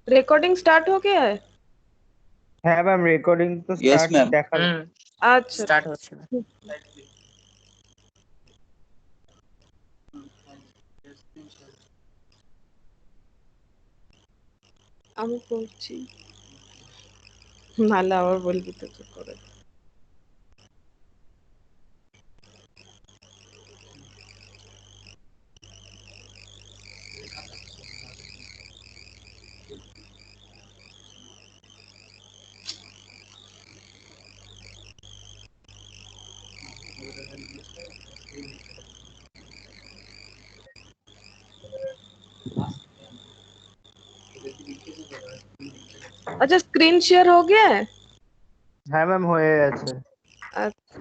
Recording start हो गया है? হ্যাঁ ম্যাম, রেকর্ডিং তো यस স্টার্ট मैम। দেখা। अच्छा স্টার্ট হচ্ছে না। আমি করছি, নাহলে আবার বলবি তো চুপ করে। अच्छा स्क्रीन शेयर हो गया है? হ্যাঁ ম্যাম, হয়ে গেছে। अच्छा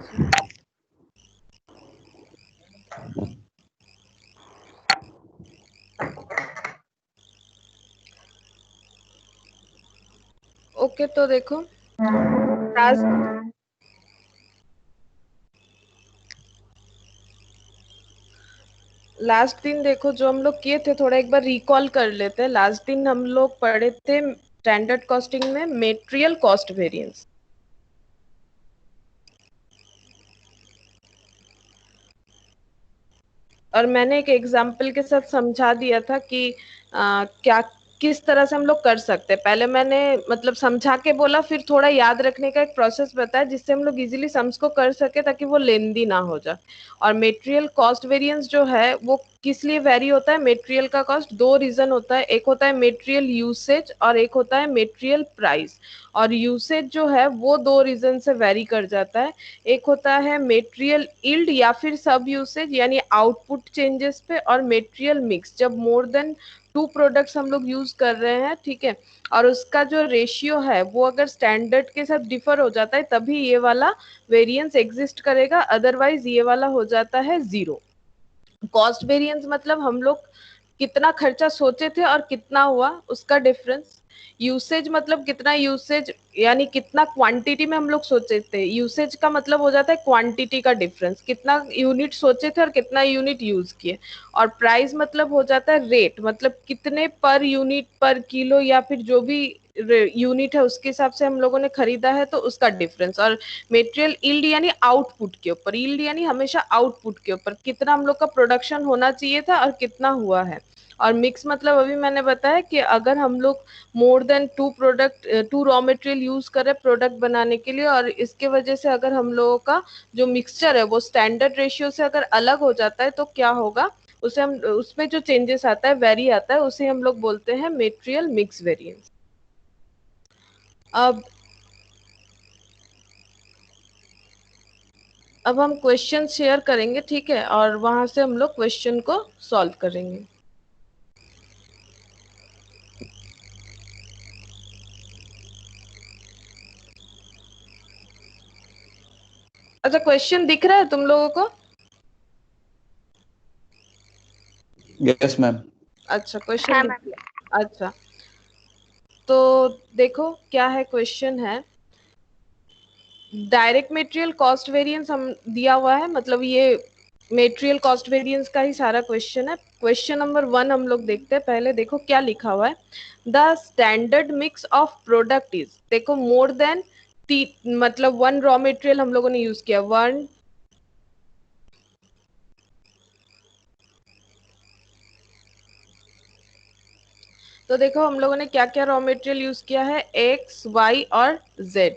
ओके, तो देखो लास्ट दिन देखो जो हम लोग किए थे, थोड़ा एक बार रिकॉल कर लेते हैं। लास्ट दिन हम लोग पढ़े थे स्टैंडर्ड कॉस्टिंग में मेटेरियल कॉस्ट वेरिएंस। और मैंने एक एग्जाम्पल के साथ समझा दिया था कि क्या किस तरह से हम लोग कर सकते हैं। पहले मैंने मतलब समझा के बोला, फिर थोड़ा याद रखने का एक प्रोसेस बताया जिससे हम लोग इजीली सम्स को कर सके ताकि वो लेंदी ना हो जाए। और मेटेरियल कॉस्ट वेरिएंस जो है वो किस लिए वेरी होता है? मेटेरियल का कॉस्ट दो रीजन होता है, एक होता है मेटेरियल यूसेज और एक होता है मेटेरियल प्राइस। और यूसेज जो है वो दो रीजन से वेरी कर जाता है। एक होता है मेटेरियल यील्ड या फिर सब यूसेज यानी आउटपुट चेंजेस पे, और मेटेरियल मिक्स जब मोर देन 2 प्रोडक्ट्स हम लोग यूज कर रहे हैं, ठीक है। और उसका जो रेशियो है वो अगर स्टैंडर्ड के साथ डिफर हो जाता है तभी ये वाला वेरिएंस एग्जिस्ट करेगा, अदरवाइज ये वाला हो जाता है जीरो। कॉस्ट वेरिएंस मतलब हम लोग कितना खर्चा सोचे थे और कितना हुआ उसका डिफरेंस। यूसेज मतलब कितना यूसेज यानी कितना क्वांटिटी में हम लोग सोचे थे, यूसेज का मतलब हो जाता है क्वांटिटी का डिफरेंस, कितना यूनिट सोचे थे और कितना यूनिट यूज किए। और प्राइस मतलब हो जाता है रेट, मतलब कितने पर यूनिट पर किलो या फिर जो भी यूनिट है उसके हिसाब से हम लोगों ने खरीदा है तो उसका डिफरेंस। और मेटेरियल यील्ड यानी आउटपुट के ऊपर, यील्ड यानी हमेशा आउटपुट के ऊपर, कितना हम लोग का प्रोडक्शन होना चाहिए था और कितना हुआ है। और मिक्स मतलब अभी मैंने बताया कि अगर हम लोग more than 2 raw material use करें प्रोडक्ट बनाने के लिए और इसके वजह से अगर हम लोगों का जो मिक्सचर है वो स्टैंडर्ड रेशियो से अगर अलग हो जाता है तो क्या होगा, उसे हम उसमें जो चेंजेस आता है, वेरी आता है, उसे हम लोग बोलते हैं मेटेरियल मिक्स वेरिएंस। अब हम क्वेश्चन शेयर करेंगे, ठीक है, और वहां से हम लोग क्वेश्चन को सॉल्व करेंगे। अच्छा क्वेश्चन दिख रहा है तुम लोगों को? Yes ma'am. अच्छा क्वेश्चन अच्छा तो देखो क्या है, क्वेश्चन है डायरेक्ट मटेरियल कॉस्ट वेरिएंस हम दिया हुआ है, मतलब ये मटेरियल कॉस्ट वेरिएंस का ही सारा क्वेश्चन है। क्वेश्चन नंबर 1 हम लोग देखते हैं, पहले देखो क्या लिखा हुआ है। The standard mix of product is, देखो मोर देन मतलब 1 रॉ मटेरियल हम लोगों ने यूज किया, 1 तो देखो हम लोगों ने क्या क्या रॉ मटेरियल यूज किया है, एक्स वाई और जेड।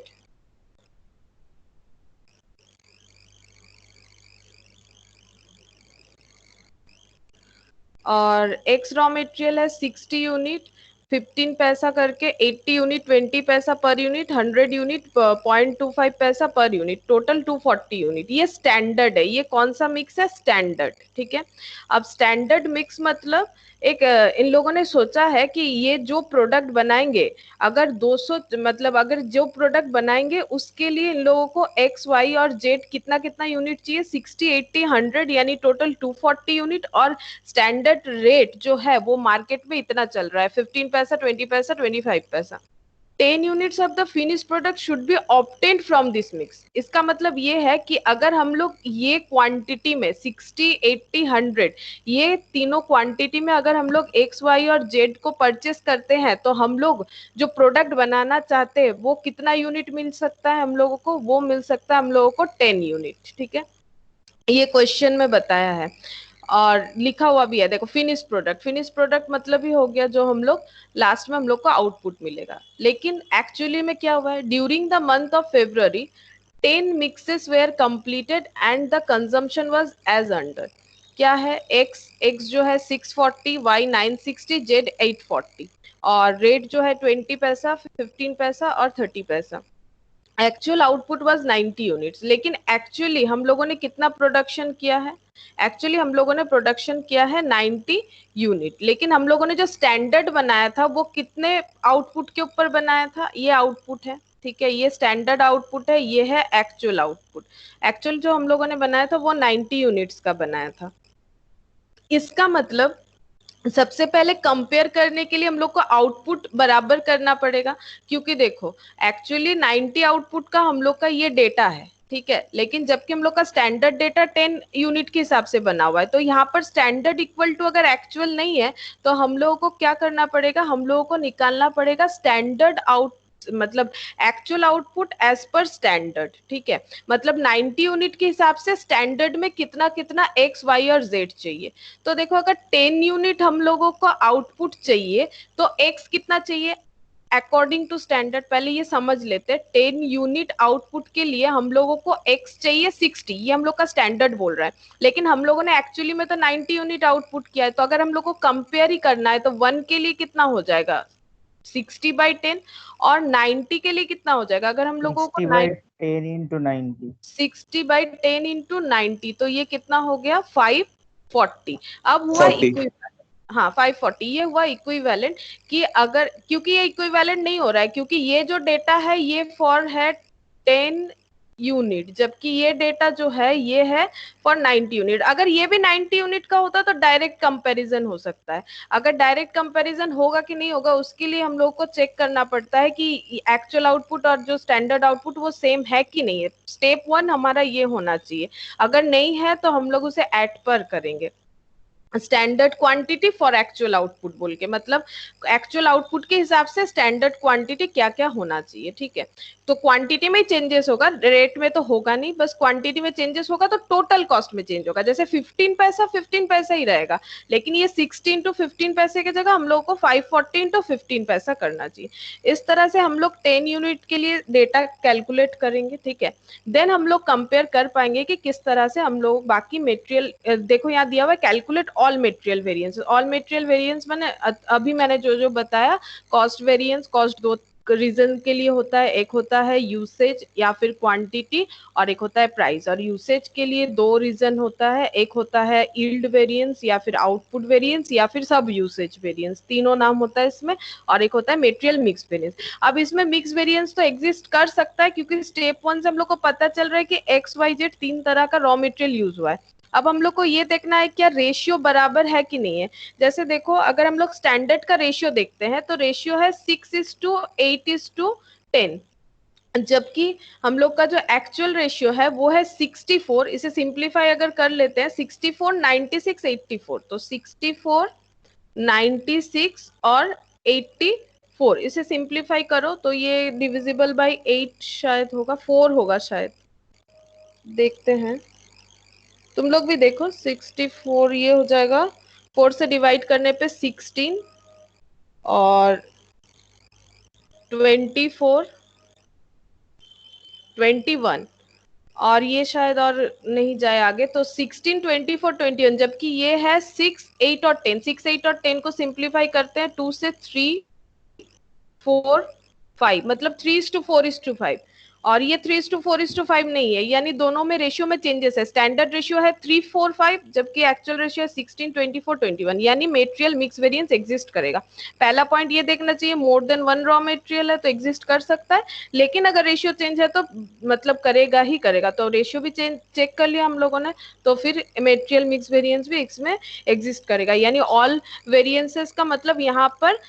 और एक्स रॉ मटेरियल है 60 यूनिट 15 पैसा करके, 80 यूनिट 20 पैसा पर यूनिट, 100 यूनिट 0.25 पैसा पर यूनिट, टोटल 240 यूनिट। ये स्टैंडर्ड है। ये कौन सा मिक्स है? स्टैंडर्ड, ठीक है। अब स्टैंडर्ड मिक्स मतलब एक इन लोगों ने सोचा है कि ये जो प्रोडक्ट बनाएंगे, अगर 200 मतलब अगर जो प्रोडक्ट बनाएंगे उसके लिए इन लोगों को एक्स वाई और जेड कितना कितना यूनिट चाहिए, 60 80 100 यानी टोटल 240 यूनिट। और स्टैंडर्ड रेट जो है वो मार्केट में इतना चल रहा है, 15 पैसा 20 पैसा 25 पैसा। 10 units of the finish product should be obtained from this mix. इसका मतलब ये है कि अगर हम लोग ये क्वांटिटी में 60, 80, 100 ये तीनों क्वांटिटी में अगर हम लोग एक्स, वाई और जेड को परचेस करते हैं तो हम लोग जो प्रोडक्ट बनाना चाहते हैं वो कितना यूनिट मिल सकता है हम लोगों को? वो मिल सकता है हम लोगों को 10 यूनिट। ठीक है, ये क्वेश्चन में बताया है और लिखा हुआ भी है। देखो, फिनिश प्रोडक्ट मतलब ही हो गया जो हम लोग लास्ट में हम लोग को आउटपुट मिलेगा। लेकिन एक्चुअली में क्या हुआ है, during the month of February 10 mixes were completed and the consumption was as under। क्या है, x जो है 640, y 960, z 840 और रेट जो है 20 पैसा, 15 पैसा और 30 पैसा। Actual output was 90 units. लेकिन एक्चुअली हम लोगों ने कितना प्रोडक्शन किया है? एक्चुअली हम लोगों ने प्रोडक्शन किया है 90 यूनिट। लेकिन हम लोगों ने जो स्टैंडर्ड बनाया था वो कितने आउटपुट के ऊपर बनाया था? ये आउटपुट है, ठीक है, ये स्टैंडर्ड आउटपुट है, ये है एक्चुअल आउटपुट। एक्चुअल जो हम लोगों ने बनाया था वो 90 यूनिट्स का बनाया था। इसका मतलब सबसे पहले कंपेयर करने के लिए हम लोग को आउटपुट बराबर करना पड़ेगा, क्योंकि देखो एक्चुअली 90 आउटपुट का हम लोग का ये डेटा है, ठीक है, लेकिन जबकि हम लोग का स्टैंडर्ड डेटा 10 यूनिट के हिसाब से बना हुआ है, तो यहाँ पर स्टैंडर्ड इक्वल टू अगर एक्चुअल नहीं है तो हम लोगों को क्या करना पड़ेगा? हम लोगों को निकालना पड़ेगा स्टैंडर्ड आउट, मतलब actual output as per standard. ठीक है, मतलब 90 यूनिट के हिसाब से स्टैंडर्ड में कितना कितना एक्स, वाई और जेड चाहिए। तो देखो, अगर 10 यूनिट हम लोगों को आउटपुट चाहिए तो एक्स कितना चाहिए अकॉर्डिंग टू स्टैंडर्ड? पहले ये समझ लेते हैं। 10 यूनिट आउटपुट के लिए हम लोगों को एक्स चाहिए 60, ये हम लोग का स्टैंडर्ड बोल रहा है, लेकिन हम लोगों ने एक्चुअली में तो 90 यूनिट आउटपुट किया है। तो अगर हम लोग को कंपेयर ही करना है तो 1 के लिए कितना हो जाएगा? 60/10 और 90 के लिए कितना हो जाएगा? अगर हम लोगों को 60/10 into 90, 60/10 into 90 तो ये कितना हो गया? 540। अब हुआ 40। इक्विवेलेंट। हाँ, 540 ये हुआ इक्विवेलेंट कि अगर, क्योंकि ये इक्विवेलेंट नहीं हो रहा है क्योंकि ये जो डेटा है ये फॉर है 10 यूनिट, जबकि ये डेटा जो है ये है फॉर 90 यूनिट। अगर ये भी 90 यूनिट का होता तो डायरेक्ट कंपैरिजन हो सकता है। अगर डायरेक्ट कंपैरिजन होगा कि नहीं होगा उसके लिए हम लोग को चेक करना पड़ता है कि एक्चुअल आउटपुट और जो स्टैंडर्ड आउटपुट वो सेम है कि नहीं है। स्टेप 1 हमारा ये होना चाहिए। अगर नहीं है तो हम लोग उसे एट पर करेंगे, standard quantity for actual output बोल के, मतलब एक्चुअल आउटपुट के हिसाब से स्टैंडर्ड क्वांटिटी क्या क्या होना चाहिए। ठीक है, तो क्वांटिटी में चेंजेस होगा, रेट में तो होगा नहीं, बस क्वांटिटी में चेंजेस होगा तो टोटल कॉस्ट में चेंज होगा। जैसे 15 पैसा 15 पैसा ही रहेगा, लेकिन ये 16 to 15 पैसे की जगह हम लोग को 514 to 15 पैसा करना चाहिए। इस तरह से हम लोग 10 यूनिट के लिए डेटा कैलकुलेट करेंगे। ठीक है, देन हम लोग कंपेयर कर पाएंगे कि किस तरह से हम लोग बाकी मटेरियल, देखो यहाँ दिया हुआ है calculate all material variance. All material variance मैंने अभी मैंने जो जो बताया, कॉस्ट वेरिएंस, कॉस्ट दो रीजन के लिए होता है, एक होता है यूसेज या फिर क्वांटिटी और एक होता है प्राइस। और यूसेज के लिए दो रीजन होता है, एक होता है यील्ड वेरिएंस या फिर आउटपुट वेरिएंस या फिर सब यूसेज वेरिएंस, तीनों नाम होता है इसमें। और एक होता है मटेरियल मिक्स वेरिएंस। अब इसमें मिक्स वेरिएंस तो एग्जिस्ट कर सकता है क्योंकि स्टेप 1 से हम लोग को पता चल रहा है कि एक्स, वाई, जेड 3 तरह का रॉ मटेरियल यूज हुआ है। अब हम लोग को ये देखना है क्या रेशियो बराबर है कि नहीं है। जैसे देखो, अगर हम लोग स्टैंडर्ड का रेशियो देखते हैं तो रेशियो है 6:8:10, जबकि हम लोग का जो एक्चुअल रेशियो है वो है 64। इसे सिंप्लीफाई अगर कर लेते हैं 64, 96, 84, तो 64, 96 और 84, इसे सिंप्लीफाई करो तो ये डिविजिबल बाय 8 शायद होगा, 4 होगा शायद, देखते हैं, तुम लोग भी देखो। 64 ये हो जाएगा, 4 से डिवाइड करने पे 16 और 24, 21 और ये शायद और नहीं जाए आगे, तो 16, 24, 21, जबकि ये है 6, 8 और 10। 6, 8 और 10 को सिंप्लीफाई करते हैं 2 से 3, 4, 5, मतलब 3:4:5। और ये 3:4:5 नहीं है, यानी दोनों में रेशियो में चेंजेस है। स्टैंडर्ड रेशियो है 3:4:5 जबकि एक्चुअल रेशियो है 16:24:21, यानी मेटेरियल मिक्स वेरिएंस एग्जिस्ट करेगा। पहला पॉइंट ये देखना चाहिए, more than one raw material है तो एग्जिस्ट कर सकता है, लेकिन अगर रेशियो चेंज है तो मतलब करेगा ही करेगा। तो रेशियो भी चेक कर लिया हम लोगों ने, तो फिर मेटेरियल मिक्स वेरिएंस भी इसमें एग्जिस्ट करेगा। यानी ऑल वेरिएंसेस का मतलब यहाँ पर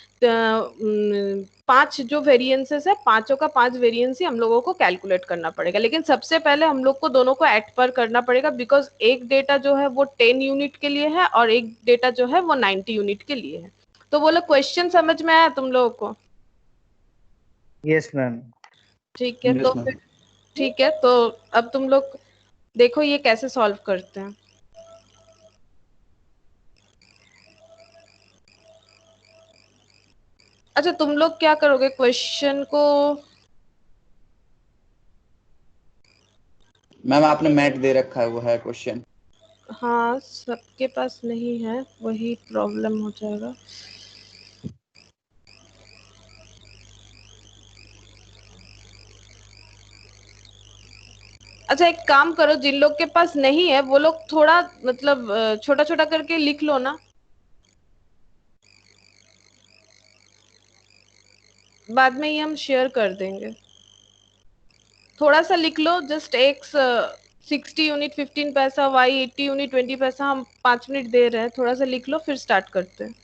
5 जो वेरिएंसेस है, पांचों का 5 वेरिएंस ही हम लोगों को कैलकुलेट करना पड़ेगा। लेकिन सबसे पहले हम लोग को दोनों को एट पर करना पड़ेगा, बिकॉज एक डेटा जो है वो 10 यूनिट के लिए है और एक डेटा जो है वो 90 यूनिट के लिए है। तो बोलो क्वेश्चन समझ में आया तुम लोगों को? Yes ma'am. ठीक है, तो Yes, ma'am. फिर ठीक है, तो अब तुम लोग देखो ये कैसे सॉल्व करते हैं। अच्छा, तुम लोग क्या करोगे क्वेश्चन को? मैम आपने मैट दे रखा है, वो है क्वेश्चन। हाँ, सबके पास नहीं है, वही प्रॉब्लम हो जाएगा। अच्छा, एक काम करो, जिन लोग के पास नहीं है वो लोग थोड़ा मतलब छोटा छोटा करके लिख लो ना, बाद में ही हम शेयर कर देंगे। थोड़ा सा लिख लो, जस्ट एक्स 60 यूनिट 15 पैसा, वाई 80 यूनिट 20 पैसा, हम 5 मिनट दे रहे हैं, थोड़ा सा लिख लो फिर स्टार्ट करते हैं।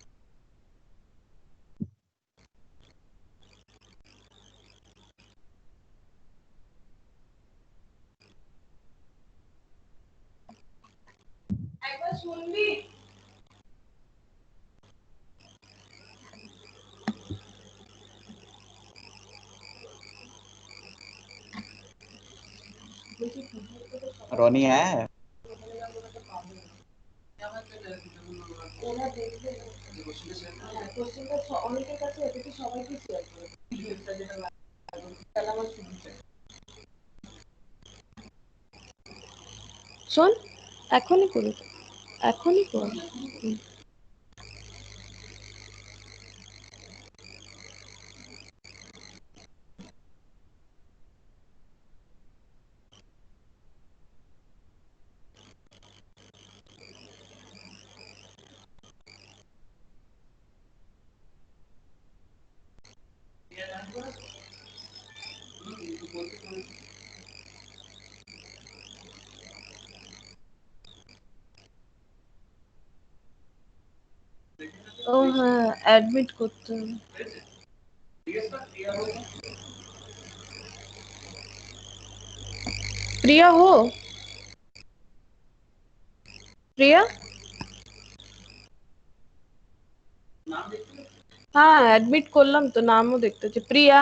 रोनी है। শোন, এখনই করো, এখনই করো। ও হ্যাঁ, অ্যাডমিট করতে হবে। প্রিয়া हो? প্রিয়া, হ্যাঁ অ্যাডমিট করলাম তো, নামও দেখতে হচ্ছে প্রিয়া।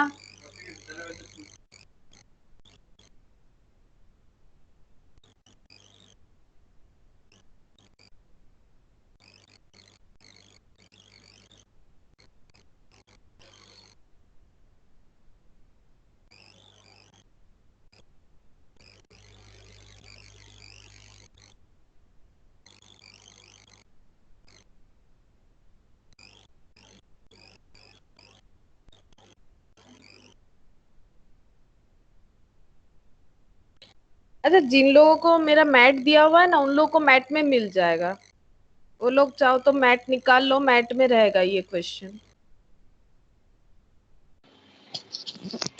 अच्छा, जिन लोगों को मेरा मैट दिया हुआ है ना, उन लोगों को मैट में मिल जाएगा। वो लोग चाहो तो मैट निकाल लो, मैट में रहेगा ये question.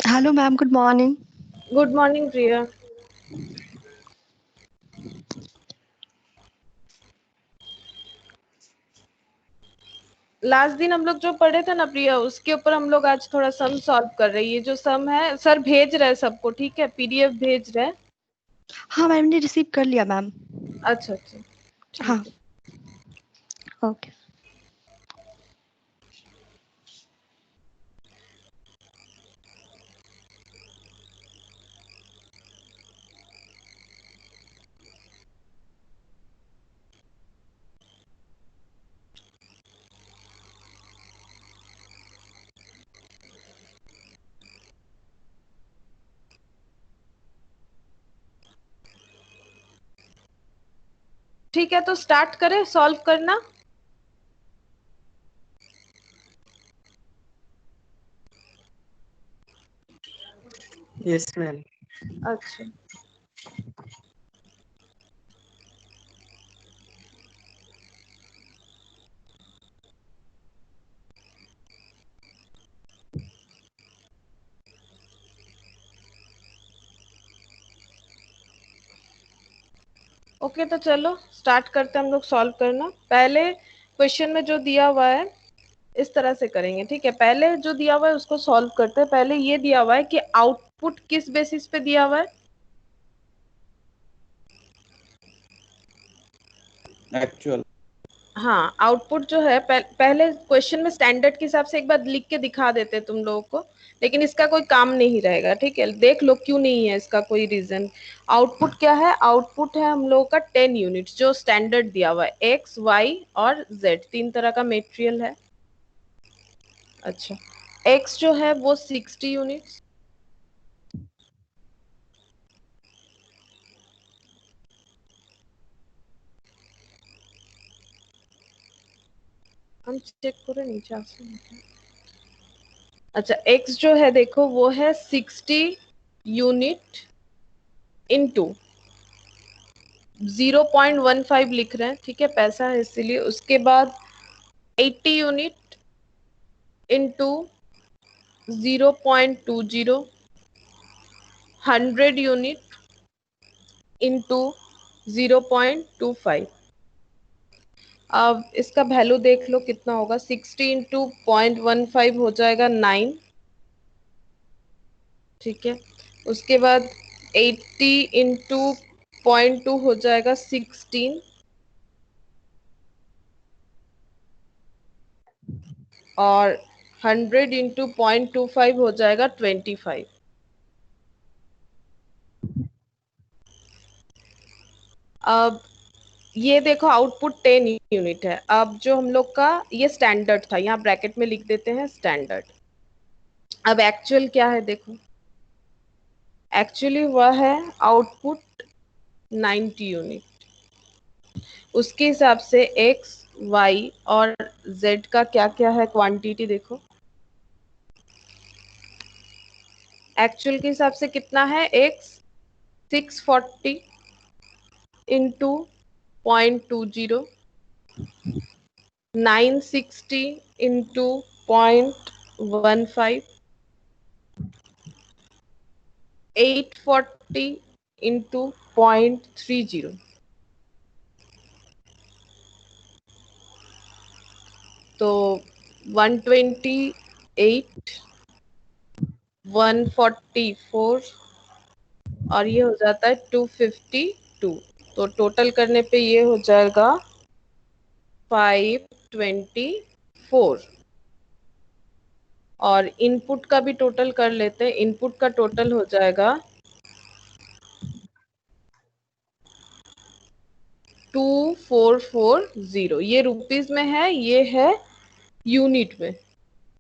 Hello, ma'am. Good morning. Good morning Priya. Last दिन हम लोग जो पढ़े थे ना प्रिया, उसके ऊपर हम लोग आज थोड़ा सम सॉल्व कर रहे हैं। ये जो सम है सर भेज रहे हैं सबको, ठीक है, पीडीएफ भेज रहे हैं। हाँ मैम ने रिसीव कर लिया मैम। अच्छा अच्छा, हाँ ठीक है। ओके। ठीक है, तो स्टार्ट करें सॉल्व करना। Yes ma'am. अच्छा ओके, तो चलो स्टार्ट करते हैं हम लोग सॉल्व करना। पहले क्वेश्चन में जो दिया हुआ है इस तरह से करेंगे, ठीक है। पहले जो दिया हुआ है उसको सॉल्व करते हैं। पहले ये दिया हुआ है कि आउटपुट किस बेसिस पे दिया हुआ है। एक्चुअल। हाँ, आउटपुट जो है पहले क्वेश्चन में स्टैंडर्ड के हिसाब से एक बार लिख के दिखा देते हैं तुम लोगों को, लेकिन इसका कोई काम नहीं रहेगा, ठीक है। देख लो क्यों नहीं है इसका कोई रीजन। आउटपुट क्या है? आउटपुट है हम लोगों का 10 यूनिट जो स्टैंडर्ड दिया हुआ है। एक्स, वाई और जेड तीन तरह का मेटेरियल है। अच्छा, एक्स जो है वो 60 यूनिट, हम चेक करें नीचे से। अच्छा, एक्स जो है देखो वो है 60 यूनिट इनटू 0.15 लिख रहे हैं, ठीक है, पैसा है इसीलिए। उसके बाद 80 यूनिट इनटू 0.20, 100 यूनिट इनटू 0.25। अब इसका वैल्यू देख लो कितना होगा। 60 इंटू 0.15 हो जाएगा 9, ठीक है। उसके बाद 80 इंटू 0.2 हो जाएगा 16, और 100 इंटू 0.25 हो जाएगा 25। अब ये देखो आउटपुट 10 यूनिट है। अब जो हम लोग का ये स्टैंडर्ड था, यहाँ ब्रैकेट में लिख देते हैं स्टैंडर्ड। अब एक्चुअल क्या है देखो, एक्चुअली हुआ है आउटपुट 90 यूनिट। उसके हिसाब से एक्स, वाई और जेड का क्या क्या है क्वांटिटी देखो। एक्चुअल के हिसाब से कितना है? X 640 into 0.20, 960 into 0.15, 840 into 0.30। तो 128, 144 और ये हो जाता है 252। तो टोटल करने पे ये हो जाएगा 524। और इनपुट का भी टोटल कर लेते हैं। इनपुट का टोटल हो जाएगा 2440। ये रुपीस में है, ये है यूनिट में,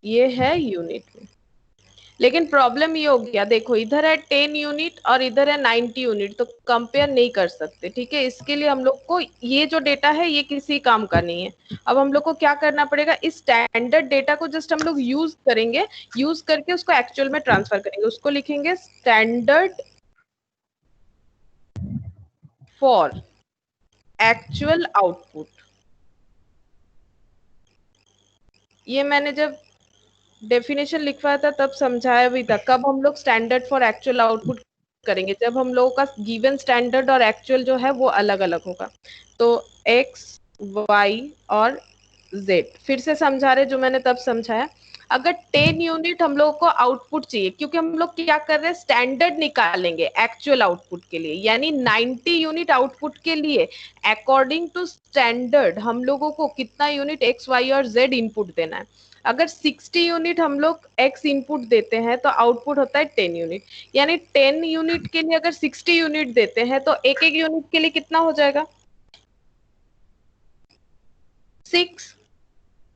ये है यूनिट में। लेकिन प्रॉब्लम ये हो गया, देखो इधर है 10 यूनिट और इधर है 90 यूनिट, तो कंपेयर नहीं कर सकते, ठीक है। इसके लिए हम लोग को ये जो डेटा है ये किसी काम का नहीं है। अब हम लोग को क्या करना पड़ेगा, इस स्टैंडर्ड डेटा को जस्ट हम लोग यूज करेंगे, यूज करके उसको एक्चुअल में ट्रांसफर करेंगे। उसको लिखेंगे स्टैंडर्ड फॉर एक्चुअल आउटपुट। ये मैंने जब डेफिनेशन लिखवाया था तब समझाया भी था। कब हम लोग स्टैंडर्ड फॉर एक्चुअल आउटपुट करेंगे? जब हम लोगों का गिवन स्टैंडर्ड और एक्चुअल जो है वो अलग अलग होगा। तो एक्स, वाई और जेड फिर से समझा रहे जो मैंने तब समझाया। अगर 10 यूनिट हम लोगों को आउटपुट चाहिए, क्योंकि हम लोग क्या कर रहे हैं, स्टैंडर्ड निकालेंगे एक्चुअल आउटपुट के लिए, यानी 90 यूनिट आउटपुट के लिए अकॉर्डिंग टू स्टैंडर्ड हम लोगों को कितना यूनिट एक्स, वाई और जेड इनपुट देना है। अगर 60 यूनिट हम लोग एक्स इनपुट देते हैं तो आउटपुट होता है 10 यूनिट। यानी 10 यूनिट के लिए अगर 60 यूनिट देते हैं तो एक एक यूनिट के लिए कितना हो जाएगा? 6।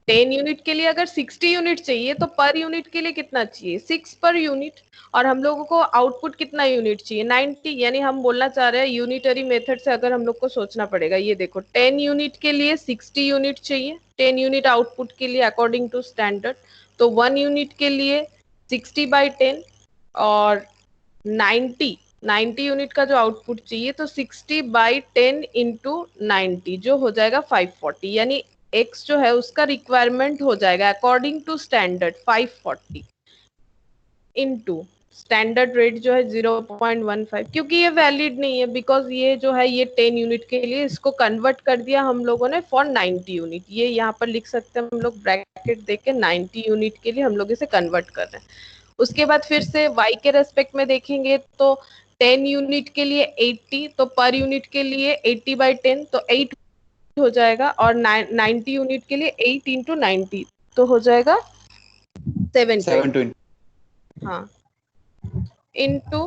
10 यूनिट के लिए अगर 60 यूनिट चाहिए तो पर यूनिट के लिए कितना चाहिए? 6 पर यूनिट। और हम लोगों को आउटपुट कितना यूनिट चाहिए? 90। यानी हम बोलना चाह रहे हैं यूनिटरी मेथड से अगर हम लोग को सोचना पड़ेगा। ये देखो 10 यूनिट के लिए 60 यूनिट चाहिए, 10 यूनिट आउटपुट के लिए अकॉर्डिंग टू स्टैंडर्ड। तो 1 यूनिट के लिए 60/10 और 90 90 यूनिट का जो आउटपुट चाहिए, तो 60/10 इंटू 90 जो हो जाएगा 540, यानी x जो है उसका रिक्वायरमेंट हो जाएगा according to standard 540 into standard rate जो है 0.15, क्योंकि ये वैलिड नहीं है बिकॉज ये जो है ये 10 यूनिट के लिए, इसको कन्वर्ट कर दिया हम लोगों ने फॉर 90 यूनिट। ये यहाँ पर लिख सकते हैं हम लोग ब्रैकेट देके, 90 यूनिट के लिए हम लोग इसे कन्वर्ट कर रहे हैं। उसके बाद फिर से y के रेस्पेक्ट में देखेंगे तो 10 यूनिट के लिए 80, तो पर यूनिट के लिए 80/10 तो 8 हो जाएगा, और 90 यूनिट के लिए 8 इंटू 90 तो हो जाएगा 720। 720 हाँ, इंटू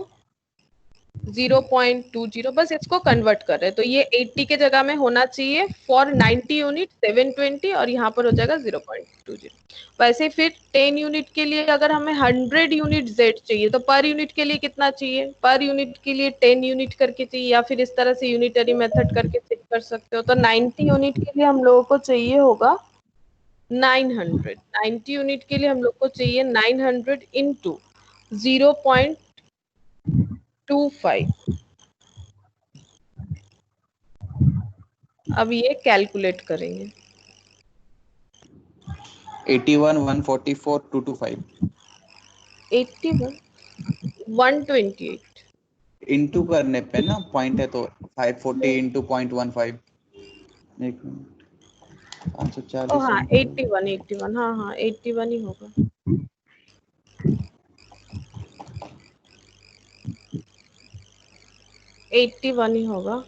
0.20, बस इसको कन्वर्ट कर रहे हैं, तो ये 80 के जगह में होना चाहिए फॉर 90 यूनिट 720, और यहाँ पर हो जाएगा 0.20। वैसे फिर 10 यूनिट के लिए अगर हमें 100 यूनिट Z चाहिए, तो पर यूनिट के लिए कितना चाहिए? पर यूनिट के लिए 10 यूनिट करके चाहिए, या फिर इस तरह से यूनिटरी मेथड करके चेक कर सकते हो। तो 90 यूनिट के लिए हम लोगों को चाहिए होगा 900। 90 यूनिट के लिए हम लोग को चाहिए 900 इंटू 0.25। अब ये कैलकुलेट करेंगे। 81 144 225 81 128 इंटू करने पे ना पॉइंट है तो 540 इंटू 0.15। एक मिनट, 540 ओ हाँ इंटू 81 हाँ हाँ 81 ही होगा। एट्टी वन ही होगा।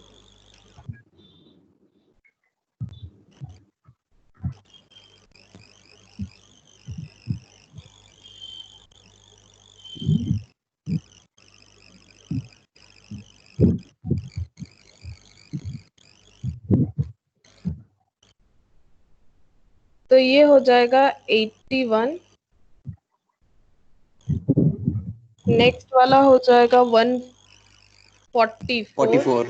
तो ये हो जाएगा 81, नेक्स्ट वाला हो जाएगा 144 44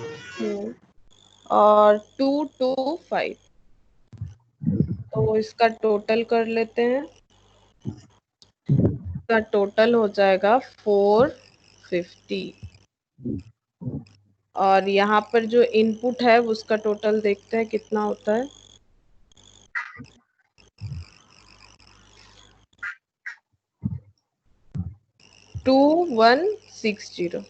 और 225, तो इसका टोटल कर लेते हैं। इसका टोटल हो जाएगा 450, और यहाँ पर जो इनपुट है उसका टोटल देखते हैं कितना होता है। टू 160।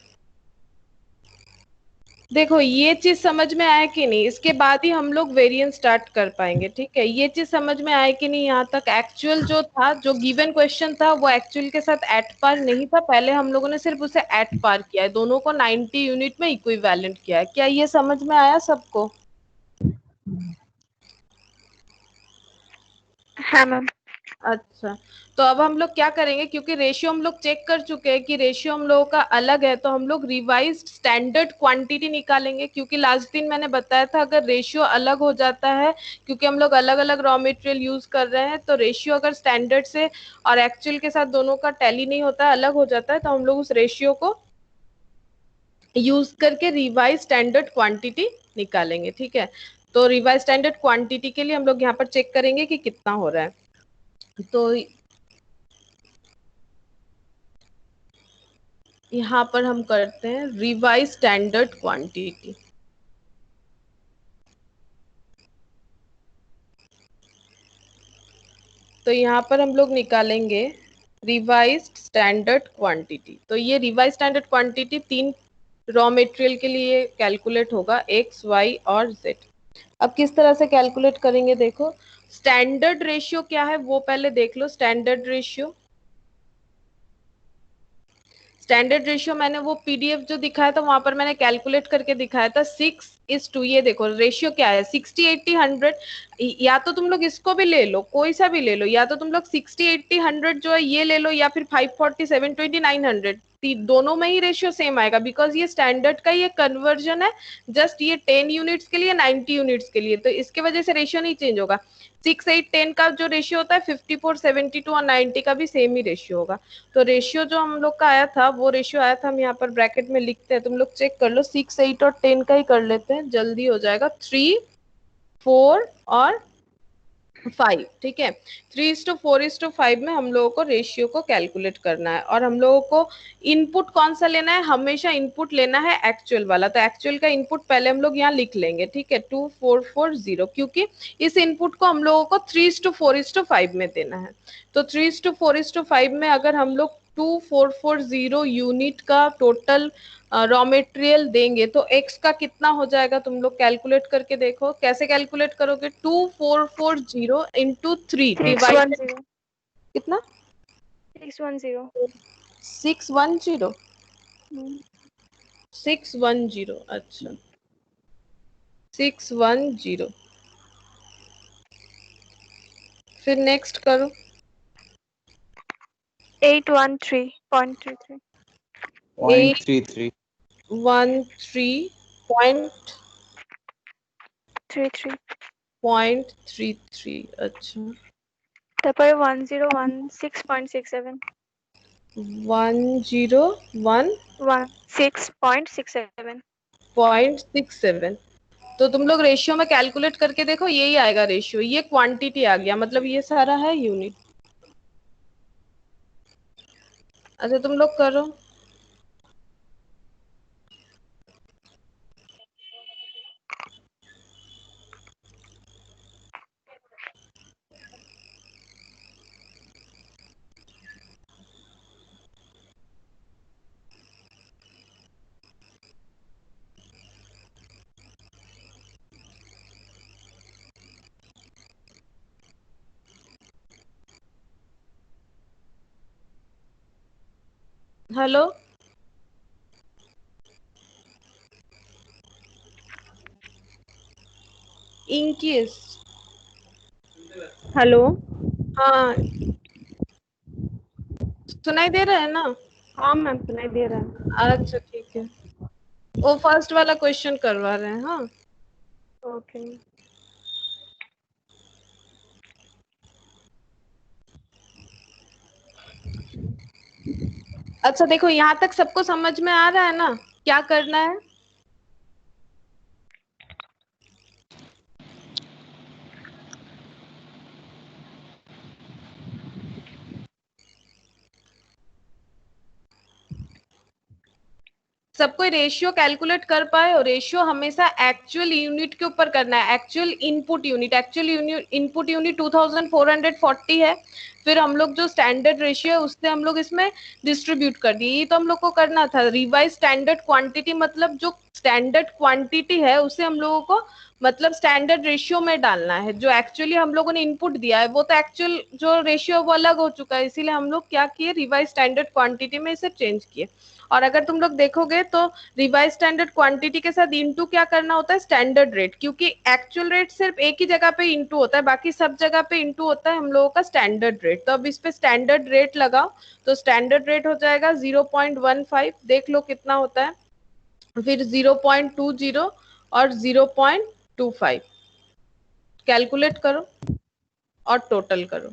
देखो ये चीज समझ में आया कि नहीं, इसके बाद ही हम लोग वेरिएंस स्टार्ट कर पाएंगे। ठीक है, ये चीज समझ में आया कि नहीं यहाँ तक? एक्चुअल जो था, जो गिवन क्वेश्चन था, वो एक्चुअल के साथ एट पार नहीं था। पहले हम लोगों ने सिर्फ उसे एट पार किया है, दोनों को 90 यूनिट में इक्विवेलेंट किया है। क्या ये समझ में आया सबको? हाँ मैम। अच्छा, तो अब हम लोग क्या करेंगे, क्योंकि रेशियो हम लोग चेक कर चुके हैं कि रेशियो हम लोगों का अलग है, तो हम लोग रिवाइज्ड स्टैंडर्ड क्वांटिटी निकालेंगे। क्योंकि लास्ट दिन मैंने बताया था अगर रेशियो अलग हो जाता है, क्योंकि हम लोग अलग अलग रॉ मटेरियल यूज कर रहे हैं, तो रेशियो अगर स्टैंडर्ड से और एक्चुअल के साथ दोनों का टैली नहीं होता है, अलग हो जाता है, तो हम लोग उस रेशियो को यूज करके रिवाइज स्टैंडर्ड क्वांटिटी निकालेंगे। ठीक है, तो रिवाइज स्टैंडर्ड क्वांटिटी के लिए हम लोग यहाँ पर चेक करेंगे कि कितना हो रहा है। तो यहाँ पर हम करते हैं रिवाइज स्टैंडर्ड क्वांटिटी। तो यहाँ पर हम लोग निकालेंगे रिवाइज्ड स्टैंडर्ड क्वांटिटी। तो ये revise standard quantity 3 raw material के लिए कैलकुलेट होगा, एक्स वाई और जेड। अब किस तरह से कैलकुलेट करेंगे, देखो स्टैंडर्ड रेशियो क्या है वो पहले देख लो। स्टैंडर्ड रेशियो, स्टैंडर्ड रेशियो मैंने वो पीडीएफ जो दिखाया था वहां पर मैंने कैलकुलेट करके दिखाया था 6:2। ये देखो रेशियो क्या है, 60 80 100। या तो तुम लोग इसको भी ले लो, कोई सा भी ले लो, या तो तुम लोग 60 80 100 जो है ये ले लो, या फिर 540 720 900। दोनों में ही रेशियो सेम आएगा, बिकॉज ये स्टैंडर्ड का ये कन्वर्जन है। जस्ट ये 10 यूनिट्स के लिए 90 यूनिट्स के लिए, तो इसके वजह से रेशियो नहीं चेंज होगा। 6 8 10 का जो रेशियो होता है 54 72 और 90 का भी सेम ही रेशियो होगा। तो रेशियो जो हम लोग का आया था वो रेशियो आया था, हम यहाँ पर ब्रैकेट में लिखते हैं, तुम लोग चेक कर लो। 6 8 और 10 का ही कर लेते हैं, जल्दी हो जाएगा। 3 4 और 5, ठीक है। 3:4:5 में हम लोगों को रेशियो को कैलकुलेट करना है, और हम लोगों को इनपुट कौन सा लेना है, हमेशा इनपुट लेना है एक्चुअल वाला। तो एक्चुअल का इनपुट पहले हम लोग यहाँ लिख लेंगे, ठीक है, 2440, क्योंकि इस इनपुट को हम लोगों को 3:4:5 में देना है। तो 3:4:5 में अगर हम लोग 2440 यूनिट का टोटल रॉ मटेरियल देंगे तो x का कितना हो जाएगा, तुम लोग कैलकुलेट करके देखो। कैसे कैलकुलेट करोगे, 2440 इंटू 3 डिवाइड 610 कितना, 610 610, हम्म, 610, अच्छा 610। फिर नेक्स्ट करो, 813.33 0.33 813.33, अच्छा তারপরে 1016.67 101 6.67 0.67। तो तुम लोग रेशियो में कैलकुलेट करके देखो, यही आएगा रेशियो, ये क्वांटिटी आ गया, मतलब ये सारा है यूनिट। अच्छा तुम लोग करो, हेलो इंकिस, हेलो। हाँ सुनाई दे रहा है ना? हाँ मैम सुनाई दे रहा है। अच्छा ठीक है, वो फर्स्ट वाला क्वेश्चन करवा रहे हैं। हाँ ओके। अच्छा देखो, यहाँ तक सबको समझ में आ रहा है ना, क्या करना है? सब कोई रेशियो कैलकुलेट कर पाए? और रेशियो हमेशा एक्चुअल यूनिट के ऊपर करना है, actual input unit. Actual input unit 2440 है, फिर हम लोग जो स्टैंडर्ड रेशियो है उससे हम लोग इसमें डिस्ट्रीब्यूट कर दिए। ये तो हम लोग को करना था। रिवाइज स्टैंडर्ड क्वांटिटी, मतलब जो स्टैंडर्ड क्वांटिटी है उसे हम लोगों को मतलब स्टैंडर्ड रेशियो में डालना है। जो एक्चुअली हम लोगों ने इनपुट दिया है वो तो एक्चुअल जो रेशियो वो अलग हो चुका है, इसीलिए हम लोग क्या किए, रिवाइज स्टैंडर्ड क्वांटिटी में इसे चेंज किए। और अगर तुम लोग देखोगे तो रिवाइज स्टैंडर्ड क्वांटिटी के साथ इनटू क्या करना होता है, स्टैंडर्ड रेट, क्योंकि एक्चुअल रेट सिर्फ एक ही जगह पे इनटू होता है, बाकी सब जगह पे इनटू होता है हम लोगों का स्टैंडर्ड रेट। तो अब इस पे स्टैंडर्ड रेट लगाओ, तो स्टैंडर्ड रेट हो जाएगा 0.15, देख लो कितना होता है, फिर 0.20 और 0.25, कैलकुलेट करो और टोटल करो।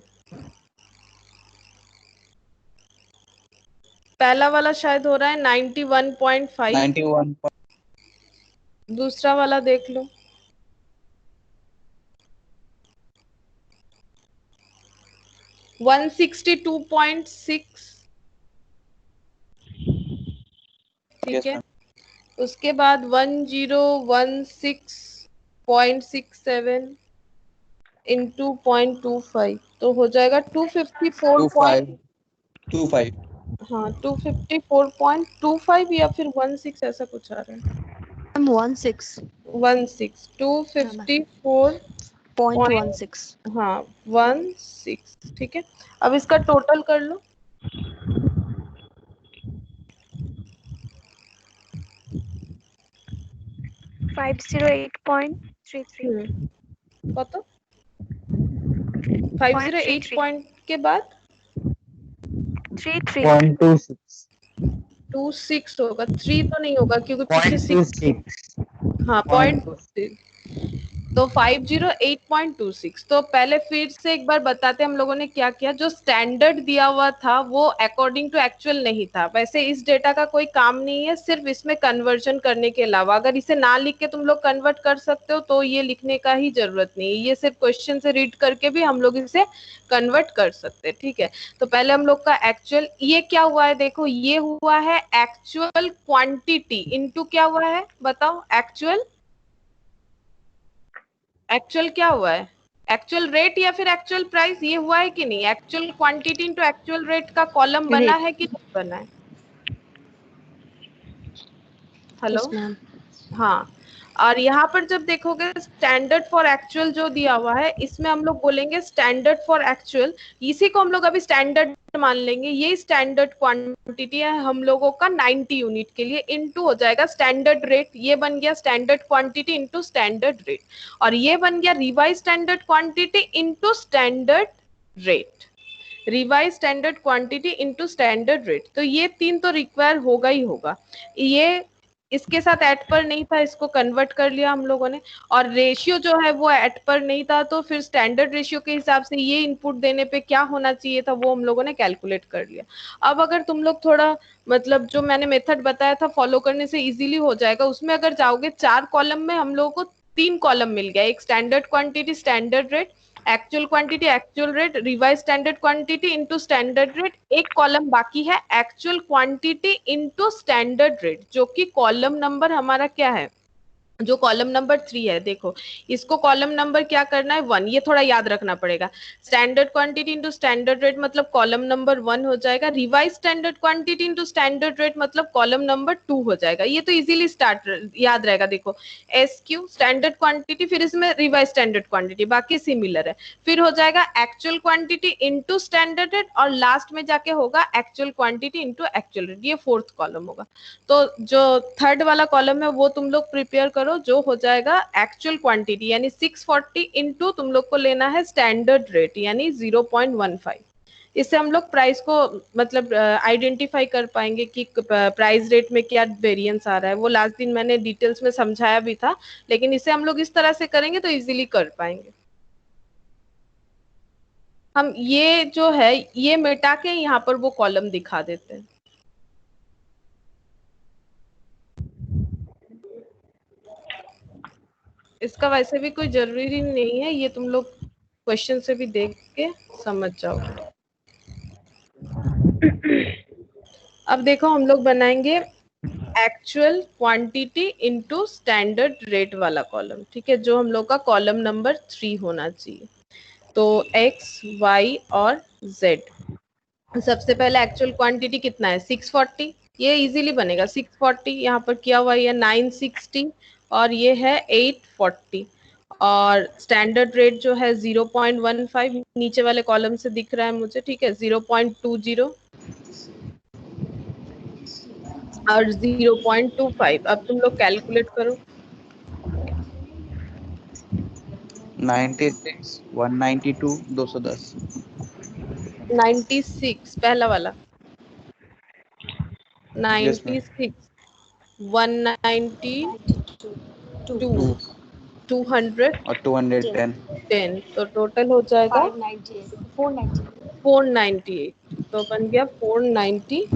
पहला वाला शायद हो रहा है 91.5, 91 दूसरा वाला देख लो, 162.6, ठीक है। उसके बाद 1016.67 इंटू 0.25, तो हो जाएगा 254. 25 हाँ 254.25 या फिर 16, ऐसा कुछ आ रहा है। I'm 16. 254.16, 0.16. हाँ 16, ठीक है। अब इसका टोटल कर लो, 508.33 कत 508 पॉइंट के बाद 33 0.26 26 होगा, 3 तो नहीं होगा क्योंकि पीछे 6, 0.26 हाँ 0.26, तो 508.26। तो पहले फिर से एक बार बताते हम लोगों ने क्या किया। जो स्टैंडर्ड दिया हुआ था वो अकॉर्डिंग टू एक्चुअल नहीं था। वैसे इस डेटा का कोई काम नहीं है, सिर्फ इसमें कन्वर्जन करने के अलावा। अगर इसे ना लिख के तुम लोग कन्वर्ट कर सकते हो तो ये लिखने का ही जरूरत नहीं है, ये सिर्फ क्वेश्चन से रीड करके भी हम लोग इसे कन्वर्ट कर सकते हैं। ठीक है, तो पहले हम लोग का एक्चुअल, ये क्या हुआ है देखो, ये हुआ है एक्चुअल क्वांटिटी इनटू क्या हुआ है बताओ। एक्चुअल क्या हुआ है, एक्चुअल रेट या फिर एक्चुअल प्राइस, ये हुआ है कि नहीं। Actual quantity into actual rate का कॉलम बना है कि नहीं बना है। Hello, Yes, ma'am. हाँ। और यहाँ पर जब देखोगे स्टैंडर्ड फॉर एक्चुअल जो दिया हुआ है, इसमें हम लोग बोलेंगे स्टैंडर्ड फॉर एक्चुअल, इसी को हम लोग अभी स्टैंडर्ड मान लेंगे। ये स्टैंडर्ड क्वांटिटी है हम लोगों का 90 यूनिट के लिए, इनटू हो जाएगा स्टैंडर्ड रेट। ये बन गया standard quantity into standard rate, और ये बन गया revise standard quantity into standard rate. Revise standard quantity into standard rate, तो ये तीन तो रिक्वायर होगा ही होगा। ये इसके साथ एट पर नहीं था, इसको कन्वर्ट कर लिया हम लोगों ने। और रेशियो जो है वो एट पर नहीं था, तो फिर स्टैंडर्ड रेशियो के हिसाब से ये इनपुट देने पे क्या होना चाहिए था वो हम लोगों ने कैलकुलेट कर लिया। अब अगर तुम लोग थोड़ा मतलब जो मैंने मेथड बताया था फॉलो करने से इजीली हो जाएगा। उसमें अगर जाओगे 4 कॉलम में हम लोगों को 3 कॉलम मिल गया, एक standard quantity standard rate, actual quantity actual rate, revise standard quantity into standard rate. एक कॉलम बाकी है actual quantity into standard rate, जो कि कॉलम नंबर हमारा क्या है, जो कॉलम नंबर 3 है। देखो इसको कॉलम नंबर क्या करना है 1, ये थोड़ा याद रखना पड़ेगा। Standard quantity into standard rate मतलब कॉलम नंबर 1 हो जाएगा। Revise standard quantity into standard rate मतलब कॉलम नंबर 2 हो जाएगा। ये तो इजीली स्टार्ट याद रहेगा। देखो SQ स्टैंडर्ड क्वांटिटी, फिर इसमें रिवाइज स्टैंडर्ड क्वांटिटी, बाकी सिमिलर है। फिर हो जाएगा actual quantity into standard rate, और लास्ट में जाके होगा actual quantity into actual rate. ये 4th कॉलम होगा। तो जो 3rd वाला कॉलम है वो तुम लोग प्रिपेयर करो, जो हो जाएगा एक्चुअल क्वांटिटी यानी 640 इनटू तुम लोग को लेना है स्टैंडर्ड रेट यानी 0.15। इससे हम लोग प्राइस को मतलब आइडेंटिफाई कर पाएंगे कि प्राइस रेट में क्या वेरिएंस आ रहा है। वो लास्ट दिन मैंने डिटेल्स में समझाया भी था, लेकिन इसे हम लोग इस तरह से करेंगे तो इजीली कर पाएंगे। हम ये जो है ये मिटा के यहाँ पर वो कॉलम दिखा देते हैं। इसका वैसे भी कोई जरूरी नहीं है, ये तुम लोग क्वेश्चन से भी देख के समझ जाओगे। अब देखो हम लोग बनाएंगे actual quantity into standard rate वाला कॉलम। ठीक है, जो हम लोग का कॉलम नंबर 3 होना चाहिए। तो x, y और z। सबसे पहले एक्चुअल क्वांटिटी कितना है 640, ये इजीली बनेगा 640। यहाँ पर किया हुआ है 960 और ये है 840। और स्टैंडर्ड रेट जो है 0.15 नीचे वाले कॉलम से दिख रहा है मुझे। ठीक है, 0.20 और 0.25। अब तुम लोग कैलकुलेट करो। 96 192 210 96 पहला वाला, Yes, ma'am. 96 192 2 210, और 210 तो टोटल हो जाएगा 498. 498। तो बन गया 498।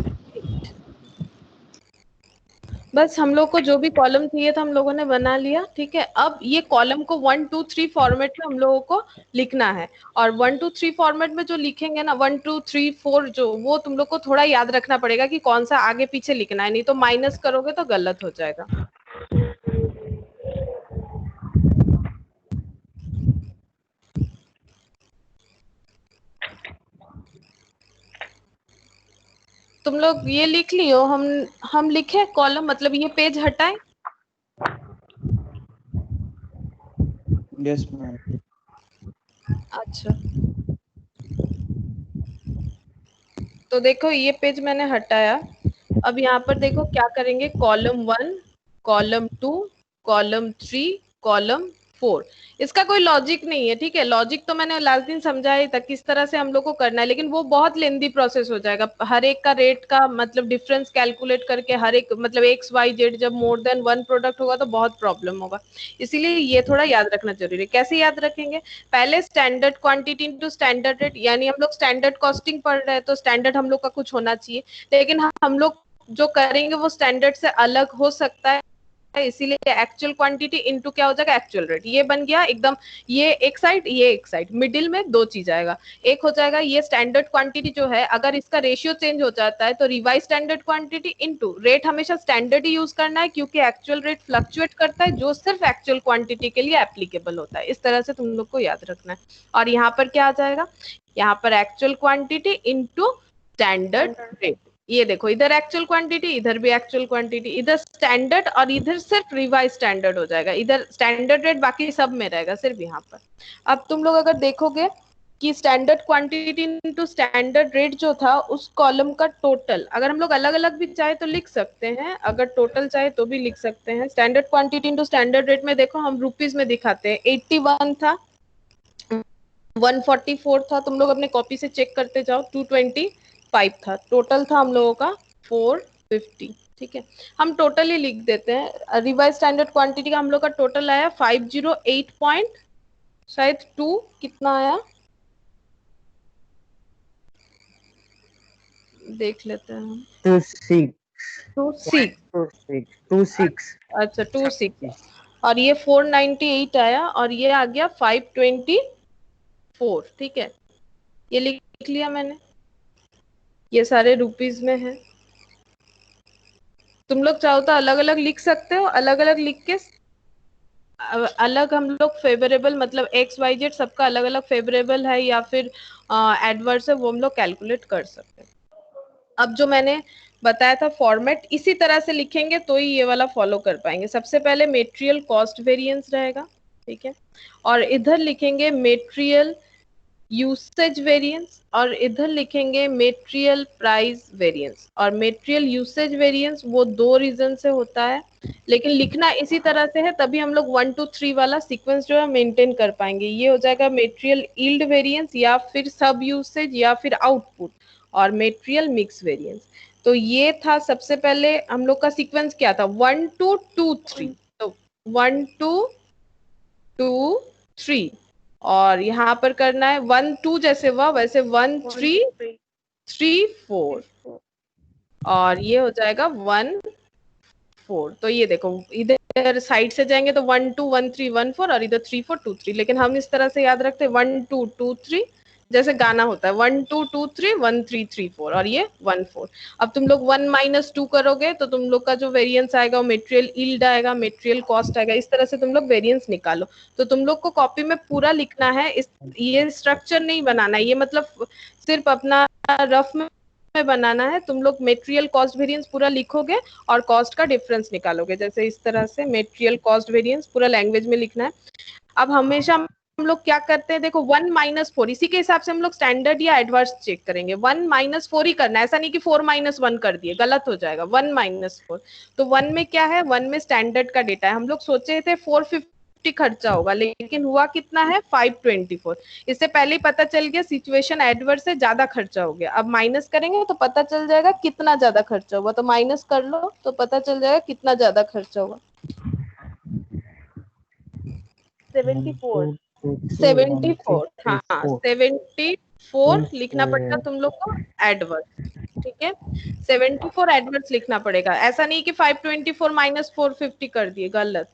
बस हम लोग को जो भी कॉलम चाहिए था हम लोगों ने बना लिया। ठीक है, अब ये कॉलम को 1 2 3 फॉर्मेट में हम लोगों को लिखना है। और 1 2 3 फॉर्मेट में जो लिखेंगे ना 1 2 3 4 जो, वो तुम लोग को थोड़ा याद रखना पड़ेगा कि कौन सा आगे पीछे लिखना है, नहीं तो माइनस करोगे तो गलत हो जाएगा। तुम लोग ये लिख लियो, हम लिखे कॉलम मतलब ये पेज हटाएं। Yes, ma'am. अच्छा, तो देखो ये पेज मैंने हटाया। अब यहाँ पर देखो क्या करेंगे, कॉलम 1, कॉलम 2, कॉलम 3, कॉलम 4। इसका कोई लॉजिक नहीं है, ठीक है। लॉजिक तो मैंने लास्ट दिन समझाया ही था किस तरह से हम लोग को करना है, लेकिन वो बहुत लेंदी प्रोसेस हो जाएगा। हर एक का रेट का मतलब डिफरेंस कैलकुलेट करके हर एक मतलब एक्स वाई जेड जब मोर देन वन प्रोडक्ट होगा तो बहुत प्रॉब्लम होगा। इसीलिए ये थोड़ा याद रखना जरूरी है। कैसे याद रखेंगे? पहले standard quantity into standard rate, यानी हम लोग स्टैंडर्ड कॉस्टिंग पढ़ रहे हैं तो स्टैंडर्ड हम लोग का कुछ होना चाहिए, लेकिन हम लोग जो करेंगे वो स्टैंडर्ड से अलग हो सकता है, इसीलिए एक्चुअल क्वांटिटी इनटू क्या हो जाएगा, एक्चुअल रेट। ये बन गया एकदम, ये एक साइड ये एक साइड, मिडिल में दो चीज आएगा। एक हो जाएगा ये स्टैंडर्ड क्वांटिटी जो है, अगर इसका रेशियो चेंज हो जाता है तो revise standard quantity into rate. हमेशा स्टैंडर्ड ही यूज करना है क्योंकि एक्चुअल रेट फ्लक्चुएट करता है जो सिर्फ एक्चुअल क्वांटिटी के लिए एप्लीकेबल होता है। इस तरह से तुम लोग को याद रखना है। और यहाँ पर क्या आ जाएगा, यहाँ पर actual quantity into standard rate. ये देखो, इधर एक्चुअल क्वांटिटी, इधर भी एक्चुअल क्वांटिटी, इधर स्टैंडर्ड और इधर सिर्फ रिवाइज स्टैंडर्ड हो जाएगा। इधर स्टैंडर्ड रेट बाकी सब में रहेगा, सिर्फ यहाँ पर। अब तुम लोग अगर देखोगे कि standard quantity into standard rate जो था, उस कॉलम का टोटल अगर हम लोग अलग अलग भी चाहे तो लिख सकते हैं, अगर टोटल चाहे तो भी लिख सकते हैं। Standard quantity into standard rate में देखो हम रुपीज में दिखाते हैं। 81 था, 144 था, तुम लोग अपने कॉपी से चेक करते जाओ, 225 था, टोटल था हम लोगों का 450। ठीक है, हम टोटल ही लिख देते हैं। रिवाइज स्टैंडर्ड क्वांटिटी का हम लोग का टोटल आया 508 पॉइंट शायद 2 कितना आया देख लेते हैं हम। 26 अच्छा 26, और ये 498 आया, और ये आ गया 524। ठीक है, ये लिख लिया मैंने, ये सारे रुपीज में है। तुम लोग चाहो तो अलग अलग लिख सकते हो, अलग अलग लिख के अलग हम लोग फेवरेबल मतलब एक्स वाई जेड सबका अलग अलग फेवरेबल है या फिर एडवर्स है, वो हम लोग कैलकुलेट कर सकते हैं। अब जो मैंने बताया था फॉर्मेट, इसी तरह से लिखेंगे तो ही ये वाला फॉलो कर पाएंगे। सबसे पहले मेटेरियल कॉस्ट वेरिएंस रहेगा, ठीक है, और इधर लिखेंगे मेटेरियल यूसेज वेरिएंस, और इधर लिखेंगे मेटेरियल प्राइस वेरिएंस। और मेटेरियल यूसेज वेरिएंस वो दो रीजन से होता है, लेकिन लिखना इसी तरह से है, तभी हम लोग 1 2 3 वाला सीक्वेंस जो है मेंटेन कर पाएंगे। ये हो जाएगा मेटेरियल यील्ड वेरिएंस, या फिर सब यूसेज, या फिर आउटपुट, और मेटेरियल मिक्स वेरिएंस। तो ये था सबसे पहले हम लोग का सीक्वेंस क्या था, 1 2 2 3, तो 1 2 2 3, और यहाँ पर करना है 1 2 जैसे हुआ वैसे 1 3 3 4, और ये हो जाएगा 1 4। तो ये देखो इधर साइड से जाएंगे तो 1 2 1 3 1 4, और इधर 3 4 2 3, लेकिन हम इस तरह से याद रखते हैं 1 2 2 3, जैसे गाना होता है 1 2 2 3 1 3 3 4, और ये 1 4। अब तुम लोग 1 -2 करोगे तो तुम लोग का जो वेरिएंस आएगा वो मेटेरियल यील्ड आएगा, मेटेरियल कॉस्ट आएगा। इस तरह से तुम लोग वेरिएंस निकालो। तो तुम लोग को कॉपी में पूरा लिखना है, ये स्ट्रक्चर नहीं बनाना है, ये मतलब सिर्फ अपना रफ में बनाना है। तुम लोग मेटेरियल कॉस्ट वेरिएंस पूरा लिखोगे और कॉस्ट का डिफरेंस निकालोगे, जैसे इस तरह से मेटेरियल कॉस्ट वेरिएंस पूरा लैंग्वेज में लिखना है। अब हमेशा हम लोग क्या करते हैं, देखो 1 -4, इसी के हिसाब से हम लोग स्टैंडर्ड या एडवर्स चेक करेंगे। 1 -4 ही करना है, ऐसा नहीं कि 4 -1 कर दिए, गलत हो जाएगा। 1 -4, तो 1 में क्या है, 1 में स्टैंडर्ड का डेटा है। हम लोग सोचे थे 450 खर्चा होगा, लेकिन हुआ कितना है 524। इससे पहले ही पता चल गया सिचुएशन एडवर्स से ज्यादा खर्चा हो गया। अब माइनस करेंगे तो पता चल जाएगा कितना ज्यादा खर्चा हुआ, तो माइनस कर लो तो पता चल जाएगा कितना ज्यादा खर्चा हुआ। 74. 74, हाँ 74 लिखना पड़ेगा तुम लोग को एडवर्स, ठीक है। 74 एडवर्स लिखना पड़ेगा, ऐसा नहीं कि 524 -450 कर दिए, गलत।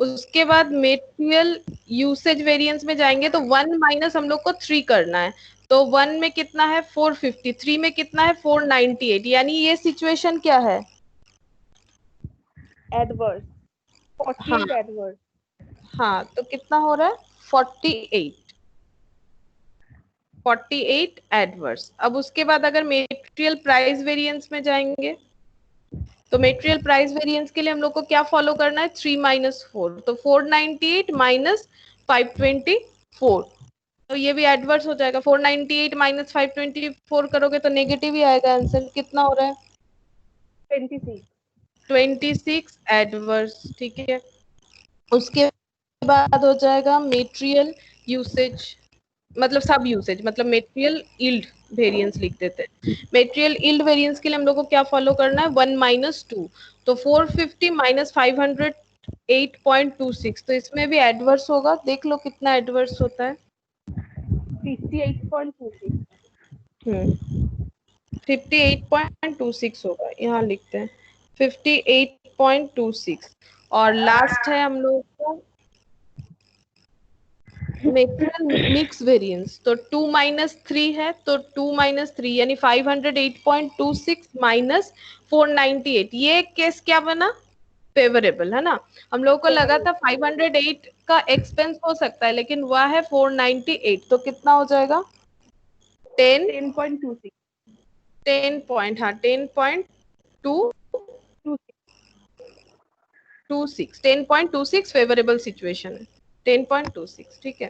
उसके बाद मेटेरियल यूसेज वेरिएंस में जाएंगे तो 1 माइनस हम लोग को 3 करना है। तो 1 में कितना है 450, 3 में कितना है 498, यानी ये सिचुएशन क्या है, Adverse. 48 हाँ adverse. हाँ, तो कितना हो रहा है 48 एडवर्स। अब उसके बाद अगर मेटेरियल प्राइस वेरिएंस में जाएंगे तो मेटेरियल प्राइस वेरिएंस के लिए हम लोग को क्या फॉलो करना है, 3 -4, तो 498 -524, तो ये भी एडवर्स हो जाएगा। 498 -524 करोगे तो नेगेटिव ही आएगा आंसर। कितना हो रहा है 26. 26 एडवर्स, ठीक है। उसके बाद हो जाएगा मेटेरियल यूसेज, मतलब सब यूसेज, मतलब मेटेरियल यील्ड वेरिएंस लिख देते हैं। मेटेरियल यील्ड वेरिएंस के लिए हम लोग को क्या फॉलो करना है, 1 - 2, तो 450 - 508.26, तो इसमें भी एडवर्स होगा, देख लो कितना एडवर्स होता है। 58.26. 58.26 होगा, यहाँ लिखते हैं 58.26। और लास्ट है हम लोग को मेटेरियल मिक्स वेरिएंस, तो 2 - 3 है, तो 2 - 3 यानी 508.26 माइनस 498, ये केस क्या बना, फेवरेबल है ना। हम लोगों को लगा था 508 का एक्सपेंस हो सकता है, लेकिन वह है 498, तो कितना हो जाएगा 10 10.26. 10 पॉइंट, हाँ 10.26 फेवरेबल सिचुएशन है, 10.26, ठीक है।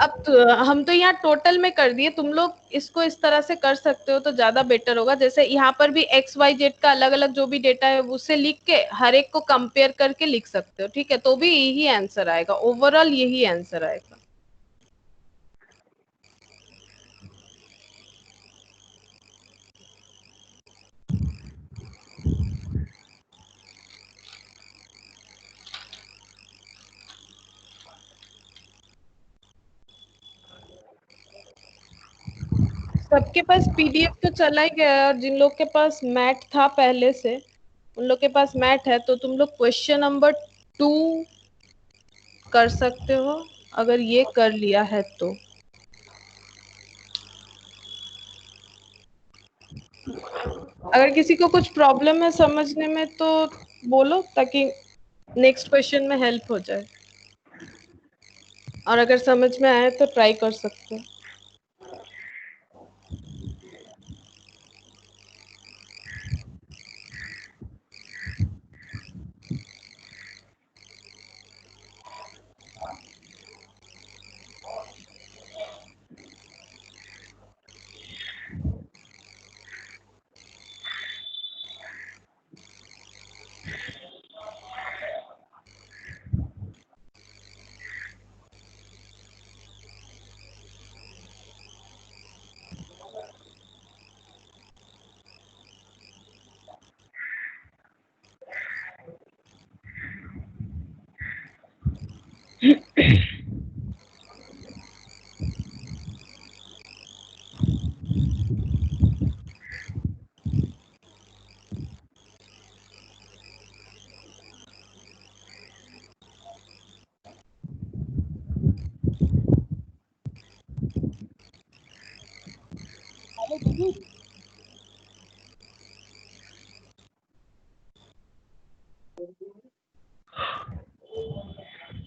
अब हम तो यहाँ टोटल में कर दिए, तुम लोग इसको इस तरह से कर सकते हो तो ज्यादा बेटर होगा। जैसे यहाँ पर भी XYZ का अलग अलग जो भी डेटा है उससे लिख के हर एक को कंपेयर करके लिख सकते हो, ठीक है, तो भी यही आंसर आएगा, ओवरऑल यही आंसर आएगा। सबके पास PDF तो चला ही गया है, और जिन लोग के पास मैट था पहले से उन लोग के पास मैट है, तो तुम लोग क्वेश्चन नंबर 2 कर सकते हो, अगर ये कर लिया है तो। अगर किसी को कुछ प्रॉब्लम है समझने में तो बोलो, ताकि नेक्स्ट क्वेश्चन में हेल्प हो जाए, और अगर समझ में आए तो ट्राई कर सकते हो।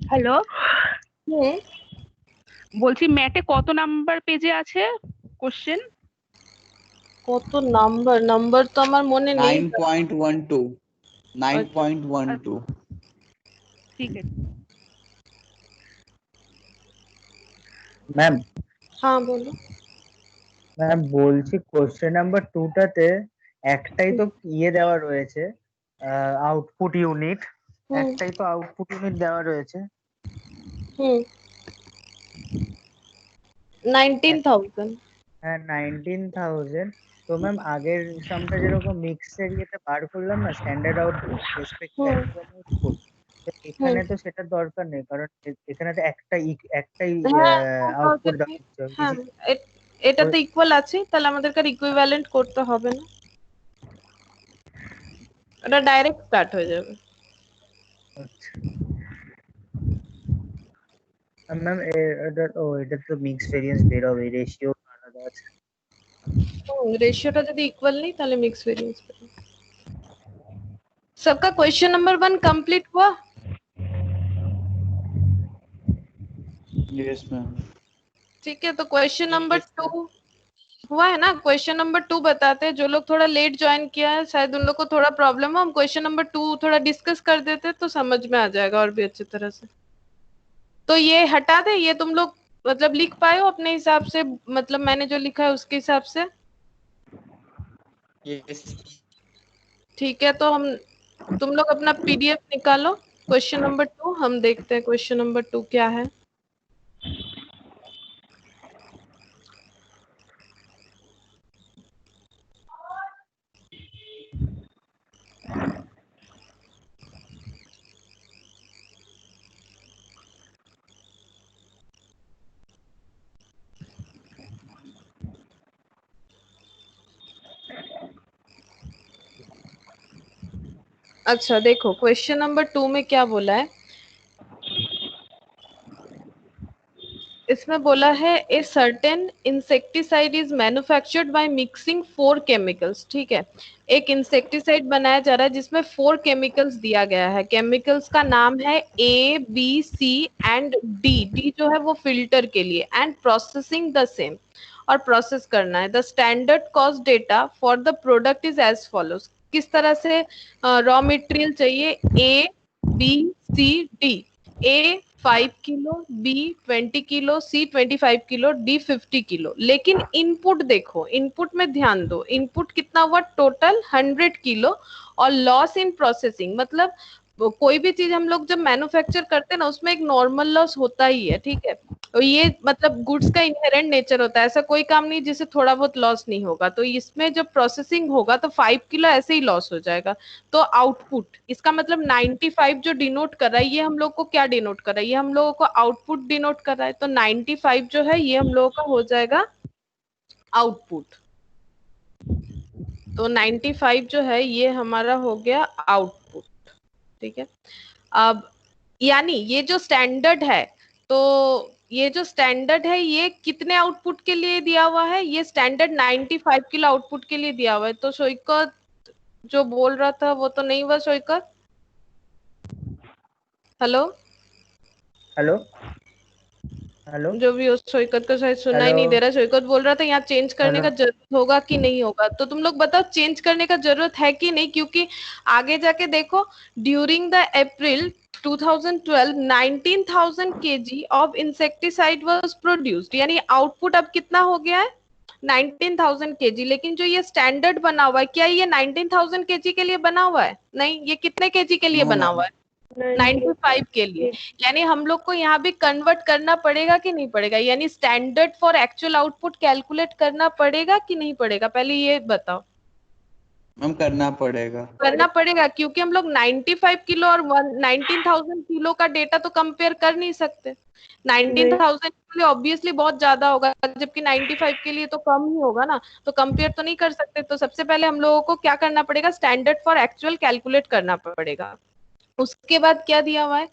হ্যালো, हम्म, বলছি ম্যাটে কত নাম্বার পেজে আছে কোশ্চেন? কত নাম্বার, নাম্বার তো আমার মনে নেই। 9.12, 9.12। ঠিক আছে। ম্যাম হ্যাঁ বলো। ম্যাম বলছি কোশ্চেন নাম্বার 2টাতে একটাই তো ইয়ে দেওয়া রয়েছে, আউটপুট ইউনিট, হুম একটাই তো আউটপুট ইউনিট দেওয়া রয়েছে। হুম 19,000। হ্যাঁ 19,000। তো ম্যাম আগের সামটা যেরকম মিক্সের ইয়েতে বার করলাম না, স্ট্যান্ডার্ড আউটপুট রেসপেক্টিভ হুম অ্যাকচুয়াল আউটপুট, তো হুম এখানে তো সেটার দরকার নেই, কারণ এখানে তো একটাই হ্যাঁ আউটপুট ওদের কি- দেওয়া হ্যাঁ হচ্ছে। এটা তো ইকুয়াল আছে, তাহলে আমাদেরকে ইকুইভ্যালেন্ট করতে হবে না, এটা ডাইরেক্ট স্টার্ট হয়ে যাবে। ম্যাম এটা তো মিক্স ভেরিয়েন্স বের হবে, রেশিও আলাদা আছে। रेशियोটা যদি इक्वल नहीं তাহলে मिक्स वेरिएंस पे। सबका क्वेश्चन नंबर 1 कंप्लीट हुआ? Yes ma'am. ठीक है, तो क्वेश्चन नंबर 2 हुआ है ना। क्वेश्चन नंबर 2 बताते हैं, जो लोग थोड़ा लेट ज्वाइन किया है शायद उन लोग को थोड़ा प्रॉब्लम हो, हम क्वेश्चन नंबर 2 थोड़ा डिस्कस कर देते तो समझ में आ जाएगा और भी अच्छी तरह से। तो ये हटा दे, ये तुम लोग मतलब लिख पाए हो अपने हिसाब से, मतलब मैंने जो लिखा है उसके हिसाब से? यस। ठीक है, तो हम तुम लोग अपना PDF निकालो। क्वेश्चन नंबर 2 हम देखते हैं क्वेश्चन नंबर 2 क्या है। अच्छा देखो क्वेश्चन नंबर 2 में क्या बोला है, इसमें बोला है a certain insecticide is manufactured by mixing 4 chemicals. ठीक है, एक इंसेक्टिसाइड बनाया जा रहा है जिसमें 4 केमिकल्स दिया गया है। केमिकल्स का नाम है A B C and D. D जो है वो फिल्टर के लिए, एंड प्रोसेसिंग द सेम, और प्रोसेस करना है। The standard cost data for the product is as follows. किस तरह से रॉ मटेरियल चाहिए, A B C D. A 5 किलो, बी 20 किलो, सी 25 किलो, डी 50 किलो। लेकिन इनपुट देखो, इनपुट में ध्यान दो, इनपुट कितना हुआ टोटल 100 किलो। और लॉस इन प्रोसेसिंग मतलब कोई भी चीज हम लोग जब मैन्युफैक्चर करते हैं ना उसमें एक नॉर्मल लॉस होता ही है। ठीक है, और ये मतलब गुड्स का इनहेरेंट नेचर होता है, ऐसा कोई काम नहीं जिससे थोड़ा बहुत लॉस नहीं होगा। तो इसमें जब प्रोसेसिंग होगा तो 5 किलो ऐसे ही लॉस हो जाएगा। तो आउटपुट इसका मतलब 95 जो डिनोट कर रहा है, ये हम लोग को क्या डिनोट कर रहा है, ये हम लोगों को आउटपुट डिनोट कर रहा है। तो 95 जो है ये हम लोगों का हो जाएगा आउटपुट। तो 95 जो है ये हमारा हो गया आउटपुट। ठीक है, अब यानी ये जो स्टैंडर्ड है, तो ये जो स्टैंडर्ड है ये कितने आउटपुट के लिए दिया हुआ है, ये स्टैंडर्ड 95 किलो आउटपुट के लिए दिया हुआ है। तो शोइकर जो बोल रहा था वो तो नहीं हुआ शोइकर। हेलो हेलो हेलो जो भी हो, शोइकत को शायद सुना ही हेलो नहीं दे रहा। शोइकत बोल रहा था यहाँ चेंज करने का हेलो जरूरत होगा कि नहीं होगा, तो तुम लोग बताओ चेंज करने का जरूरत है कि नहीं। क्योंकि आगे जाके देखो, during the April 2012 19,000 kg of insecticide was produced. यानी आउटपुट अब कितना हो गया है 19,000 kg। लेकिन जो ये स्टैंडर्ड बना हुआ है, क्या ये 19,000 kg के लिए बना हुआ है? नहीं, ये कितने kg के लिए नो बना मैम, हुआ है? 95 के लिए। यानी हम लोग को यहाँ भी कन्वर्ट करना पड़ेगा कि नहीं पड़ेगा, यानी standard for actual output calculate करना पड़ेगा कि नहीं पड़ेगा, पहले ये बताओ। मैम करना पड़ेगा। करना पड़ेगा, क्योंकि हम लोग 95 किलो और 19,000 किलो का डेटा तो कंपेयर कर नहीं सकते। 19,000 के लिए ऑब्वियसली बहुत ज्यादा होगा, जबकि 95 के लिए तो कम ही होगा ना। तो कंपेयर तो नहीं कर सकते। तो सबसे पहले हम लोगों को क्या करना पड़ेगा, स्टैंडर्ड फॉर एक्चुअल कैलकुलेट करना पड़ेगा। उसके बाद क्या दिया हुआ है,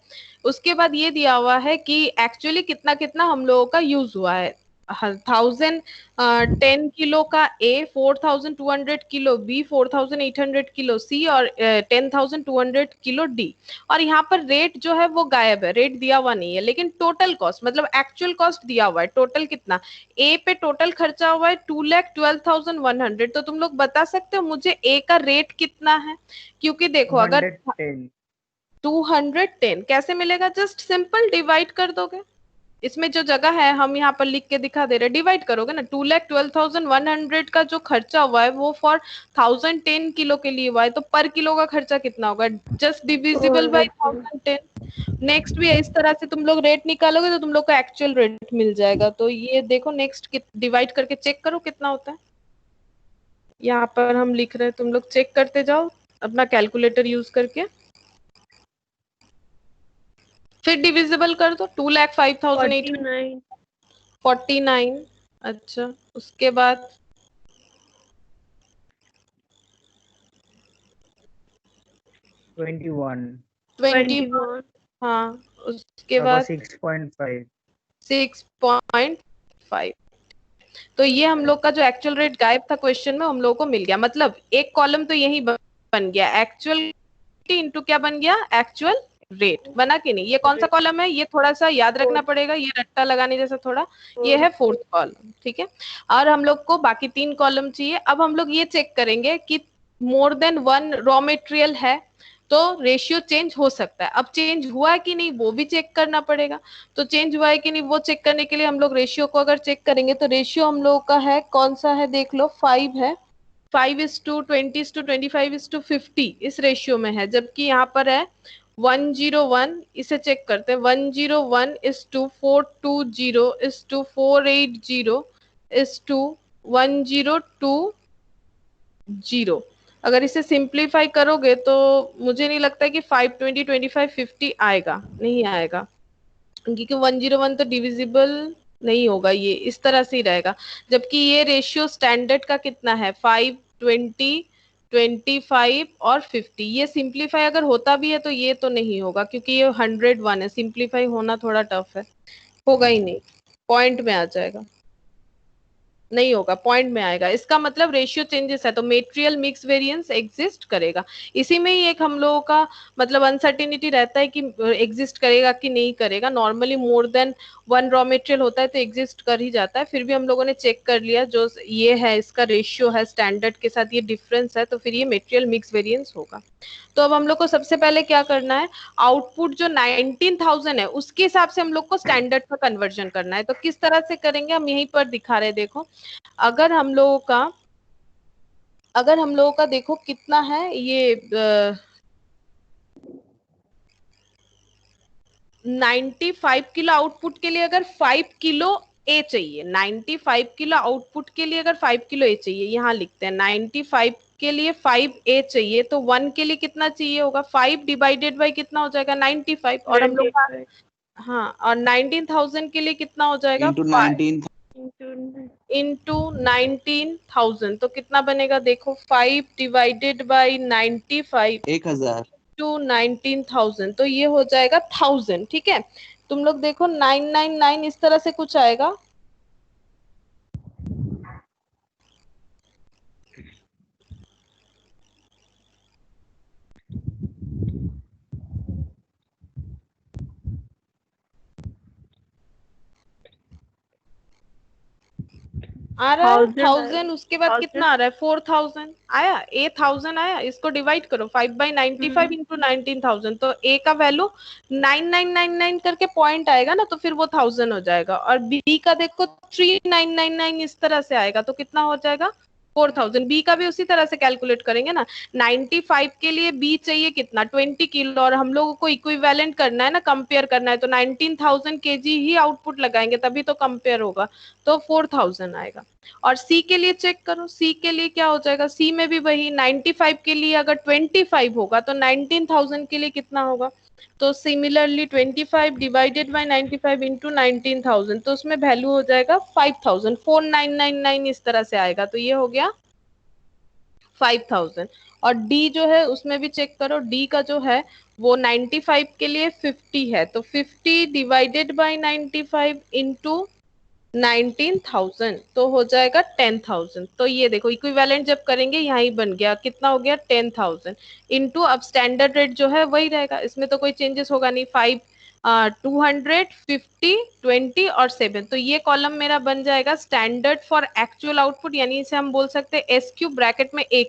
उसके बाद ये दिया हुआ है कि एक्चुअली कितना कितना हम लोगों का यूज हुआ है। 1010 किलो का ए, 4,200 किलो बी, 4,800 किलो सी, और 10,200 किलो डी। और यहाँ पर रेट जो है वो गायब है, रेट दिया हुआ नहीं है। लेकिन टोटल कॉस्ट मतलब एक्चुअल कॉस्ट दिया हुआ है। टोटल कितना, ए पे टोटल खर्चा हुआ है 2,12,100। तो तुम लोग बता सकते हो मुझे ए का रेट कितना है। क्योंकि देखो अगर 210 210 कैसे मिलेगा, जस्ट सिंपल डिवाइड कर दोगे। इसमें जो जगह है हम यहाँ पर लिख के दिखा दे रहे, डिवाइड करोगे ना। 2,12,100 का जो खर्चा हुआ है वो फॉर 1,010 किलो के लिए हुआ है। तो पर किलो का खर्चा कितना होगा, जस्ट डिविजिबल बाय 1,010। नेक्स्ट भी इस तरह से तुम लोग रेट निकालोगे तो तुम लोग को एक्चुअल रेट मिल जाएगा। तो ये देखो नेक्स्ट डिवाइड करके चेक करो कितना होता है। यहाँ पर हम लिख रहे हैं, तुम लोग चेक करते जाओ अपना कैलकुलेटर यूज करके। फिर डिविजिबल कर दो, 2,05,800 49। अच्छा उसके बाद 21 हाँ उसके बाद 6.5 6.5। तो ये हम लोग का जो एक्चुअल रेट गायब था क्वेश्चन में हम लोग को मिल गया। मतलब एक कॉलम तो यही बन गया, एक्चुअल इंटू क्या बन गया, एक्चुअल रेट बना कि नहीं। ये कौन सा कॉलम है, ये थोड़ा सा याद रखना पड़ेगा, ये रट्टा लगाने जैसा थोड़ा, ये है फोर्थ कॉलम। ठीक है, और हम लोग को बाकी 3 कॉलम चाहिए। अब हम लोग ये चेक करेंगे कि मोर देन 1 रॉ मटेरियल है तो रेशियो चेंज हो सकता है। अब चेंज हुआ है कि नहीं वो भी चेक करना पड़ेगा। तो चेंज हुआ है कि नहीं वो चेक करने के लिए हम लोग रेशियो को अगर चेक करेंगे तो रेशियो हम लोगों का है कौन सा है, देख लो 5 है। 5:20:25:50 इस रेशियो में है। जबकि यहाँ पर है 101 इसे चेक करते हैं। 101 is to 420 is to 480 is to 1020। अगर इसे सिंप्लीफाई करोगे तो मुझे नहीं लगता कि 520 25 50 आएगा, नहीं आएगा, क्योंकि 101 तो डिविजिबल नहीं होगा, ये इस तरह से ही रहेगा। जबकि ये रेशियो स्टैंडर्ड का कितना है, 5 20 25 और 50। ये सिंप्लीफाई अगर होता भी है तो ये तो नहीं होगा, क्योंकि ये 101 है, सिंप्लीफाई होना थोड़ा टफ है, होगा ही नहीं, पॉइंट में आ जाएगा, नहीं होगा, पॉइंट में आएगा। इसका मतलब रेशियो चेंजेस है तो मेटेरियल मिक्स वेरिएंस एग्जिस्ट करेगा। इसी में ही एक हम लोगों का मतलब अनसर्टेनिटी रहता है कि एग्जिस्ट करेगा कि नहीं करेगा। Normally more than one raw material होता है तो एग्जिस्ट कर ही जाता है। फिर भी हम लोगों ने चेक कर लिया, जो ये है इसका रेशियो है स्टैंडर्ड के साथ, ये डिफरेंस है, तो फिर ये मेटेरियल मिक्स वेरिएंस होगा। तो अब हम लोग को सबसे पहले क्या करना है, आउटपुट जो 19,000 है उसके हिसाब से हम लोग को स्टैंडर्ड का कन्वर्जन करना है। तो किस तरह से करेंगे हम यहीं पर दिखा रहे हैं, देखो। अगर हम लोगों का देखो कितना है ये 95 किलो आउटपुट के लिए अगर 5 किलो ए चाहिए, 95 किलो आउटपुट के लिए अगर 5 किलो ए चाहिए, यहाँ लिखते हैं 95 के लिए 5 ए चाहिए, तो 1 के लिए कितना चाहिए होगा, 5 डिवाइडेड बाई कितना हो जाएगा 95। और हम लोग हाँ, और 19,000 के लिए कितना हो जाएगा, इंटू 19 इंटू 19,000, तो कितना बनेगा देखो, 5 डिवाइडेड बाई 95 1000 टू 19,000, तो ये हो जाएगा 1000। ठीक है, तुम लोग देखो 999 इस तरह से कुछ आएगा। आ रहा है 1000, उसके बाद कितना आ रहा है 4000 आया, ए 1000 आया। इसको डिवाइड करो 5/95 इंटू 19,000, तो ए का वैल्यू 9999 करके पॉइंट आएगा ना, तो फिर वो 1000 हो जाएगा। और बी का देखो 3999 इस तरह से आएगा, तो कितना हो जाएगा 4000। बी का भी उसी तरह से कैलकुलेट करेंगे ना। 95 के लिए बी चाहिए कितना 20 किलो, और हम लोगों को इक्विवेलेंट करना है ना, कंपेयर करना है, तो 19,000 केजी ही आउटपुट लगाएंगे तभी तो कंपेयर होगा, तो 4000 आएगा। और सी के लिए चेक करो, सी के लिए क्या हो जाएगा, सी में भी वही 95 के लिए अगर 25 होगा तो 19,000 के लिए कितना होगा, तो सिमिलरली 25 डिवाइडेड बाय 95 इंटू 19,000, तो उसमें वैल्यू हो जाएगा 5,000, 4999 इस तरह से आएगा, तो ये हो गया 5000। और डी जो है उसमें भी चेक करो, डी का जो है वो 95 के लिए 50 है, तो 50 डिवाइडेड बाय 95 इंटू 19,000, तो हो जाएगा 10,000। तो ये देखो इक्विवेलेंट जब करेंगे यहाँ ही बन गया, कितना हो गया 10,000 इंटू, अब स्टैंडर्ड रेट जो है वही रहेगा, इसमें तो कोई चेंजेस होगा नहीं, 5 200 50 20 और 7, तो ये कॉलम मेरा बन जाएगा स्टैंडर्ड फॉर एक्चुअल आउटपुट, यानी इसे हम बोल सकते हैं SQ ब्रैकेट में A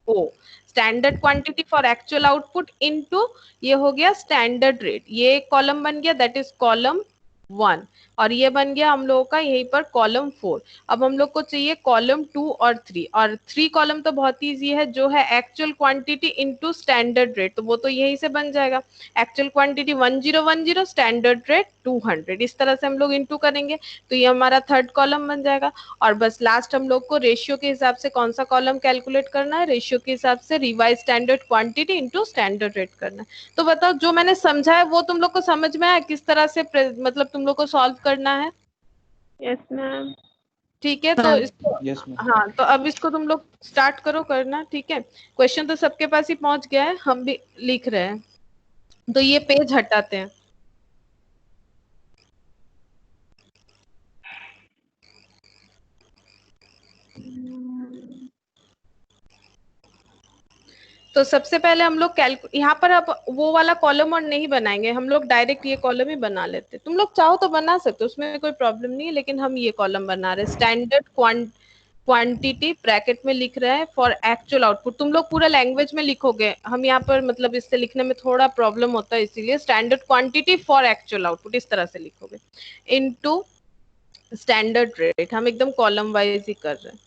O, standard quantity for actual output into ये हो गया स्टैंडर्ड रेट, ये एक कॉलम बन गया, दैट इज कॉलम 1। और ये बन गया हम लोगों का यहीं पर कॉलम 4। अब हम लोग को चाहिए कॉलम 2 और 3, और 3 कॉलम तो बहुत इजी है, जो है actual quantity into standard rate, तो वो तो यहीं से बन जाएगा, एक्चुअल क्वांटिटी 1010 स्टैंडर्ड रेट 200, इस तरह से हम लोग इनटू करेंगे, तो ये हमारा थर्ड कॉलम बन जाएगा। और बस लास्ट हम लोग को रेशियो के हिसाब से कौन सा कॉलम कैलकुलेट करना है, रेशियो के हिसाब से revise standard quantity into standard rate करना है। तो बताओ जो मैंने समझा है वो तुम लोग को समझ में आया, किस तरह से मतलब तुम लोग को सॉल्व करना है? Yes ma'am. ठीक है, तो इसको यस मैम। हाँ, तो अब इसको तुम लोग स्टार्ट करो करना। ठीक है, क्वेश्चन तो सबके पास ही पहुंच गया है, हम भी लिख रहे हैं, तो ये पेज हटाते हैं। तो सबसे पहले हम लोग यहाँ पर अब वो वाला कॉलम और नहीं बनाएंगे, हम लोग डायरेक्ट ये कॉलम ही बना लेते। तुम लोग चाहो तो बना सकते हो, उसमें कोई प्रॉब्लम नहीं है, लेकिन हम ये कॉलम बना रहे, स्टैंडर्ड क्वांटिटी ब्रैकेट में लिख रहे हैं फॉर एक्चुअल आउटपुट। तुम लोग पूरा लैंग्वेज में लिखोगे, हम यहाँ पर मतलब इससे लिखने में थोड़ा प्रॉब्लम होता है, इसीलिए standard quantity for actual output इस तरह से लिखोगे, इनटू स्टैंडर्ड रेट, हम एकदम कॉलम वाइज ही कर रहे हैं।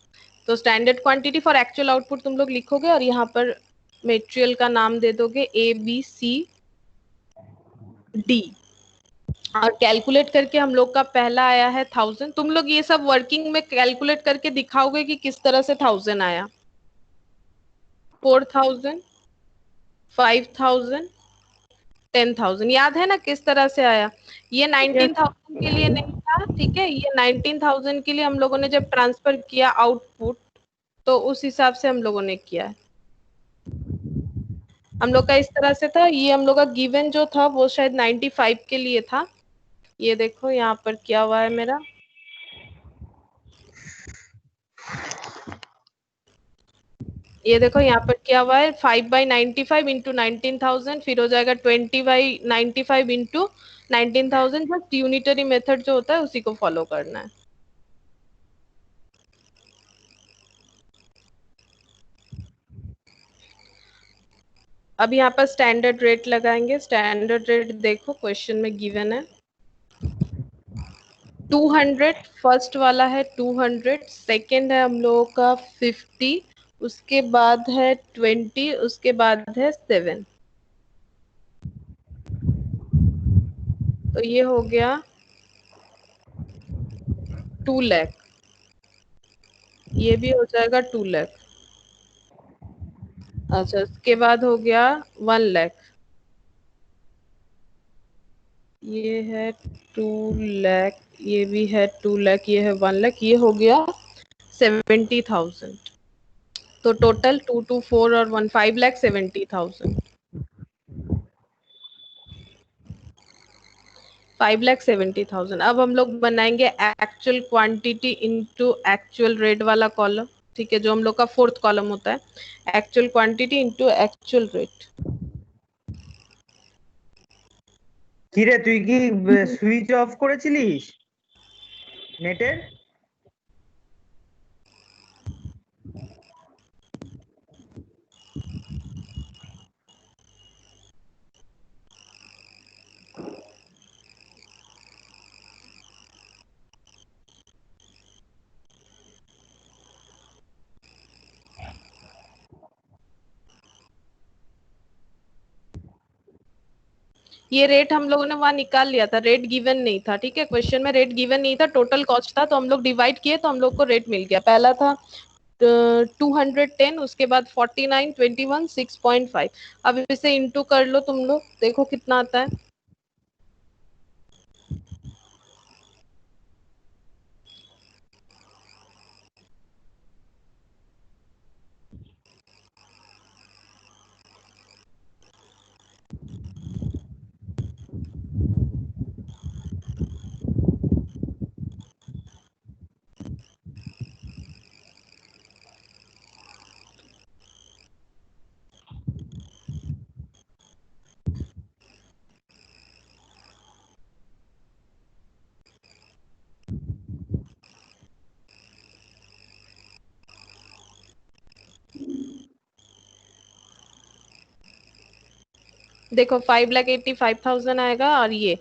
तो standard quantity for actual output तुम लोग लिखोगे, और यहाँ पर मटेरियल का नाम दे दोगे ABC डी। और कैलकुलेट करके हम लोग का पहला आया है 1000। तुम लोग ये सब वर्किंग में कैलकुलेट करके दिखाओगे कि किस तरह से 1000 आया। 4000, 5000, 10,000 याद है ना किस तरह से आया। ये 19,000 के लिए नहीं था, ठीक है। ये 19,000 के लिए हम लोगों ने जब ट्रांसफर किया आउटपुट, तो उस हिसाब से हम लोगों ने किया है। हम लोग का इस तरह से था। ये हम लोग का गिवन जो था वो शायद 95 के लिए था। ये देखो यहाँ पर क्या हुआ है मेरा। ये देखो यहाँ पर क्या हुआ है, 5/95 इंटू 19,000, फिर हो जाएगा 20/95 इंटू 19,000। बस यूनिटरी मेथड जो होता है उसी को फॉलो करना है। अब यहाँ पर स्टैंडर्ड रेट लगाएंगे। स्टैंडर्ड रेट देखो क्वेश्चन में गिवन है 200। फर्स्ट वाला है 200, सेकेंड है हम लोगों का 50, उसके बाद है 20, उसके बाद है 7। तो ये हो गया 2 लाख। ये भी हो जाएगा 2 लाख। अच्छा, उसके बाद हो गया 1 लाख। ये है 2 लाख, ये भी है 2 लाख, ये है 1 लाख, ये हो गया 70,000। तो टोटल 2 2 4 और 1 5,70,000। 5,70,000। अब हम लोग बनाएंगे actual quantity into actual rate वाला कॉलम, ठीक है, जो हम लोग का फोर्थ कॉलम होता है। Actual quantity into actual rate. কিরে তুই কি সুইচ অফ করেছিলিস নেটের? ये रेट हम लोगों ने वहां निकाल लिया था, रेट गिवन नहीं था, ठीक है। क्वेश्चन में रेट गिवन नहीं था, टोटल कॉस्ट था, तो हम लोग डिवाइड किए तो हम लोग को रेट मिल गया। पहला था 210, उसके बाद 49, 21, 6.5। अब इसे इंटू कर लो तुम लोग, देखो कितना आता है। देखो 5,85,000 आएगा। और ये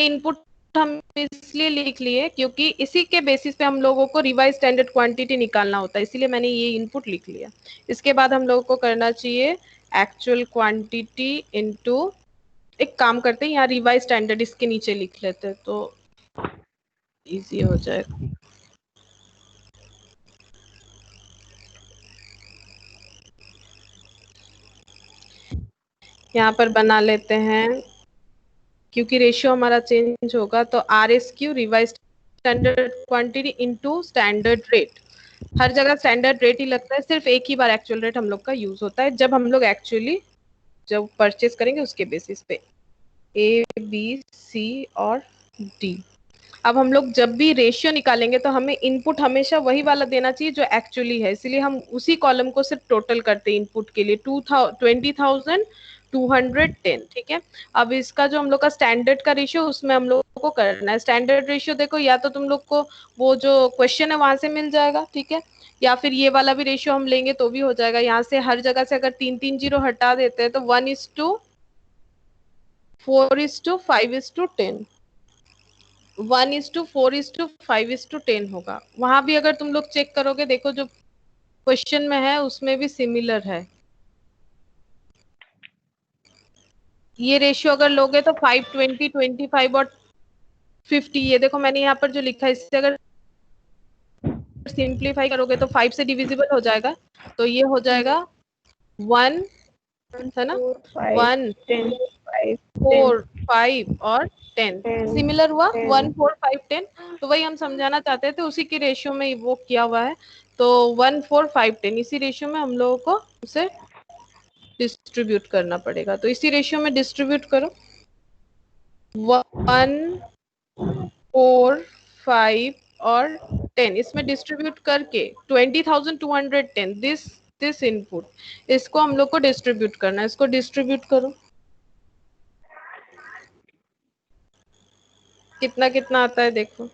इनपुट हम इसलिए लिख लिए क्योंकि इसी के बेसिस पे हम लोगों को रिवाइज स्टैंडर्ड क्वांटिटी निकालना होता है, इसीलिए मैंने ये इनपुट लिख लिया। इसके बाद हम लोगों को करना चाहिए एक्चुअल क्वांटिटी इनटू, एक काम करते हैं यहाँ रिवाइज स्टैंडर्ड इसके नीचे लिख लेते हैं तो इजी हो जाएगा। यहाँ पर बना लेते हैं, क्योंकि रेशियो हमारा चेंज होगा, तो RSQ revised standard quantity into standard rate. हर जगह स्टैंडर्ड रेट ही लगता है, सिर्फ एक ही बार एक्चुअल रेट हम लोग का यूज होता है, जब हम लोग एक्चुअली जब परचेज करेंगे उसके बेसिस पे A, B, C और D। अब हम लोग जब भी रेशियो निकालेंगे तो हमें इनपुट हमेशा वही वाला देना चाहिए जो एक्चुअली है, इसलिए हम उसी कॉलम को सिर्फ टोटल करते हैं इनपुट के लिए 20,210, ठीक है। अब इसका जो हम लोग का स्टैंडर्ड का रेशियो उसमें हम लोग को करना है स्टैंडर्ड रेशियो। देखो या तो तुम लोग को वो जो क्वेश्चन है वहां से मिल जाएगा, ठीक है, या फिर ये वाला भी रेशियो हम लेंगे तो भी हो जाएगा। यहाँ से हर जगह से अगर 3 3 जीरो हटा देते हैं तो 1:4:5:10, 1:4:5:10 होगा। वहां भी अगर तुम लोग चेक करोगे, देखो जो क्वेश्चन में है उसमें भी सिमिलर है। ये रेशियो अगर लोगे तो 5, 20, 25 और 50, ये देखो मैंने यहाँ पर जो लिखा है, इससे अगर सिंप्लीफाई करोगे तो 5 से डिविजिबल हो जाएगा, तो ये हो जाएगा 1, है ना, 4, 5, 1, 10, 5, 4, 5 और 10 10, सिमिलर हुआ, 10. 1, 4, 5, 10। तो वही हम समझाना चाहते थे, उसी की रेशियो में वो किया हुआ है। तो 1, 4, 5, 10 इसी रेशियो में हम लोगों को उसे डिस्ट्रीब्यूट करना पड़ेगा। तो इसी रेशियो में डिस्ट्रीब्यूट करो, 1, 4, 5 और 10 इसमें डिस्ट्रीब्यूट करके 20,210 दिस इनपुट, इसको हम लोग को डिस्ट्रीब्यूट करना है। इसको डिस्ट्रीब्यूट करो, कितना कितना आता है देखो।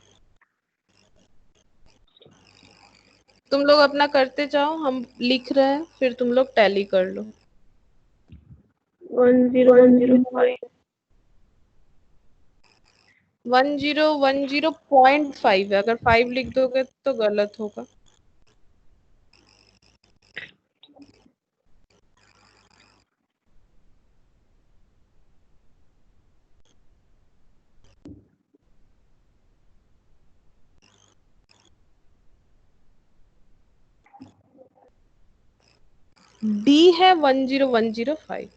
तुम लोग अपना करते जाओ, हम लिख रहे हैं, फिर तुम लोग टैली कर लो। 10,105. 1010.5 है, अगर 5 लिख दोगे तो गलत होगा। B है 10,105,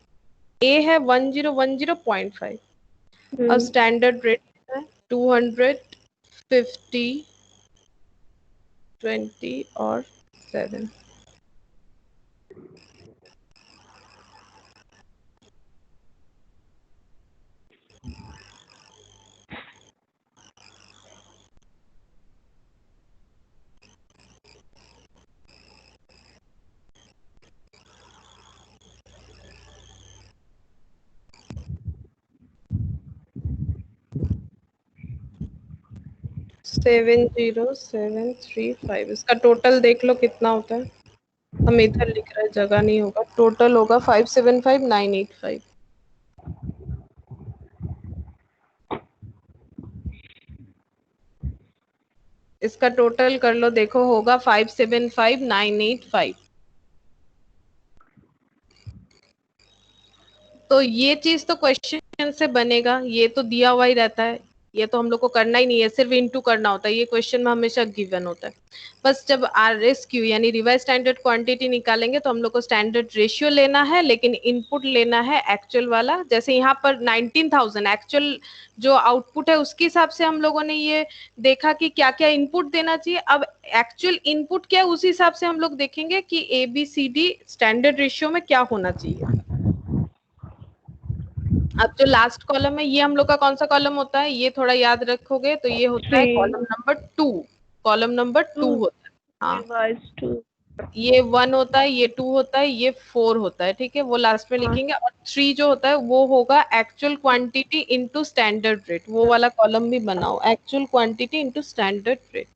A है 1010.5 और स्टैंडर्ड रेट है 250, 20 और 7। सेवन 0,735, इसका टोटल देख लो कितना होता है। हम इधर लिख रहे हैं, जगह नहीं होगा, टोटल होगा 575,985। इसका टोटल कर लो, देखो होगा 575,985। तो ये चीज तो क्वेश्चन से बनेगा, ये तो दिया हुआ ही रहता है, ये तो हम लोग को करना ही नहीं है, सिर्फ इनटू करना होता है, ये क्वेश्चन में हमेशा गिवन होता है। बस जब RSQ यानी रिवाइज स्टैंडर्ड क्वांटिटी निकालेंगे तो हम लोग को स्टैंडर्ड रेशियो लेना है, लेकिन इनपुट लेना है एक्चुअल वाला। जैसे यहाँ पर 19,000 एक्चुअल जो आउटपुट है उसके हिसाब से हम लोगों ने ये देखा कि क्या क्या इनपुट देना चाहिए। अब एक्चुअल इनपुट क्या है उसी हिसाब से हम लोग देखेंगे कि ABCD स्टैंडर्ड रेशियो में क्या होना चाहिए। अब जो लास्ट कॉलम है, ये हम लोग का कौन सा कॉलम होता है, ये थोड़ा याद रखोगे तो ये होता है 3. Column number 2। कॉलम नंबर 2 होता है, हाँ। Revised 2. ये 1 होता है, ये 2 होता है, ये 4 होता है, ठीक है, वो लास्ट में हाँ. लिखेंगे। और 3 जो होता है वो होगा actual quantity into standard rate, वो वाला कॉलम भी बनाओ, actual quantity into standard rate.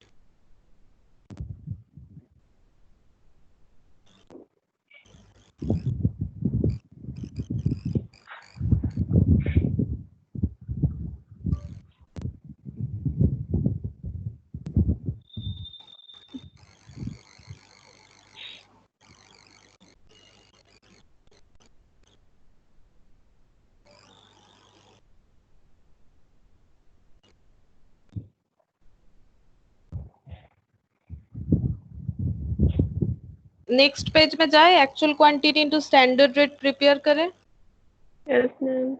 Next page में जाए, actual quantity into standard rate prepare करें। Yes, ma'am.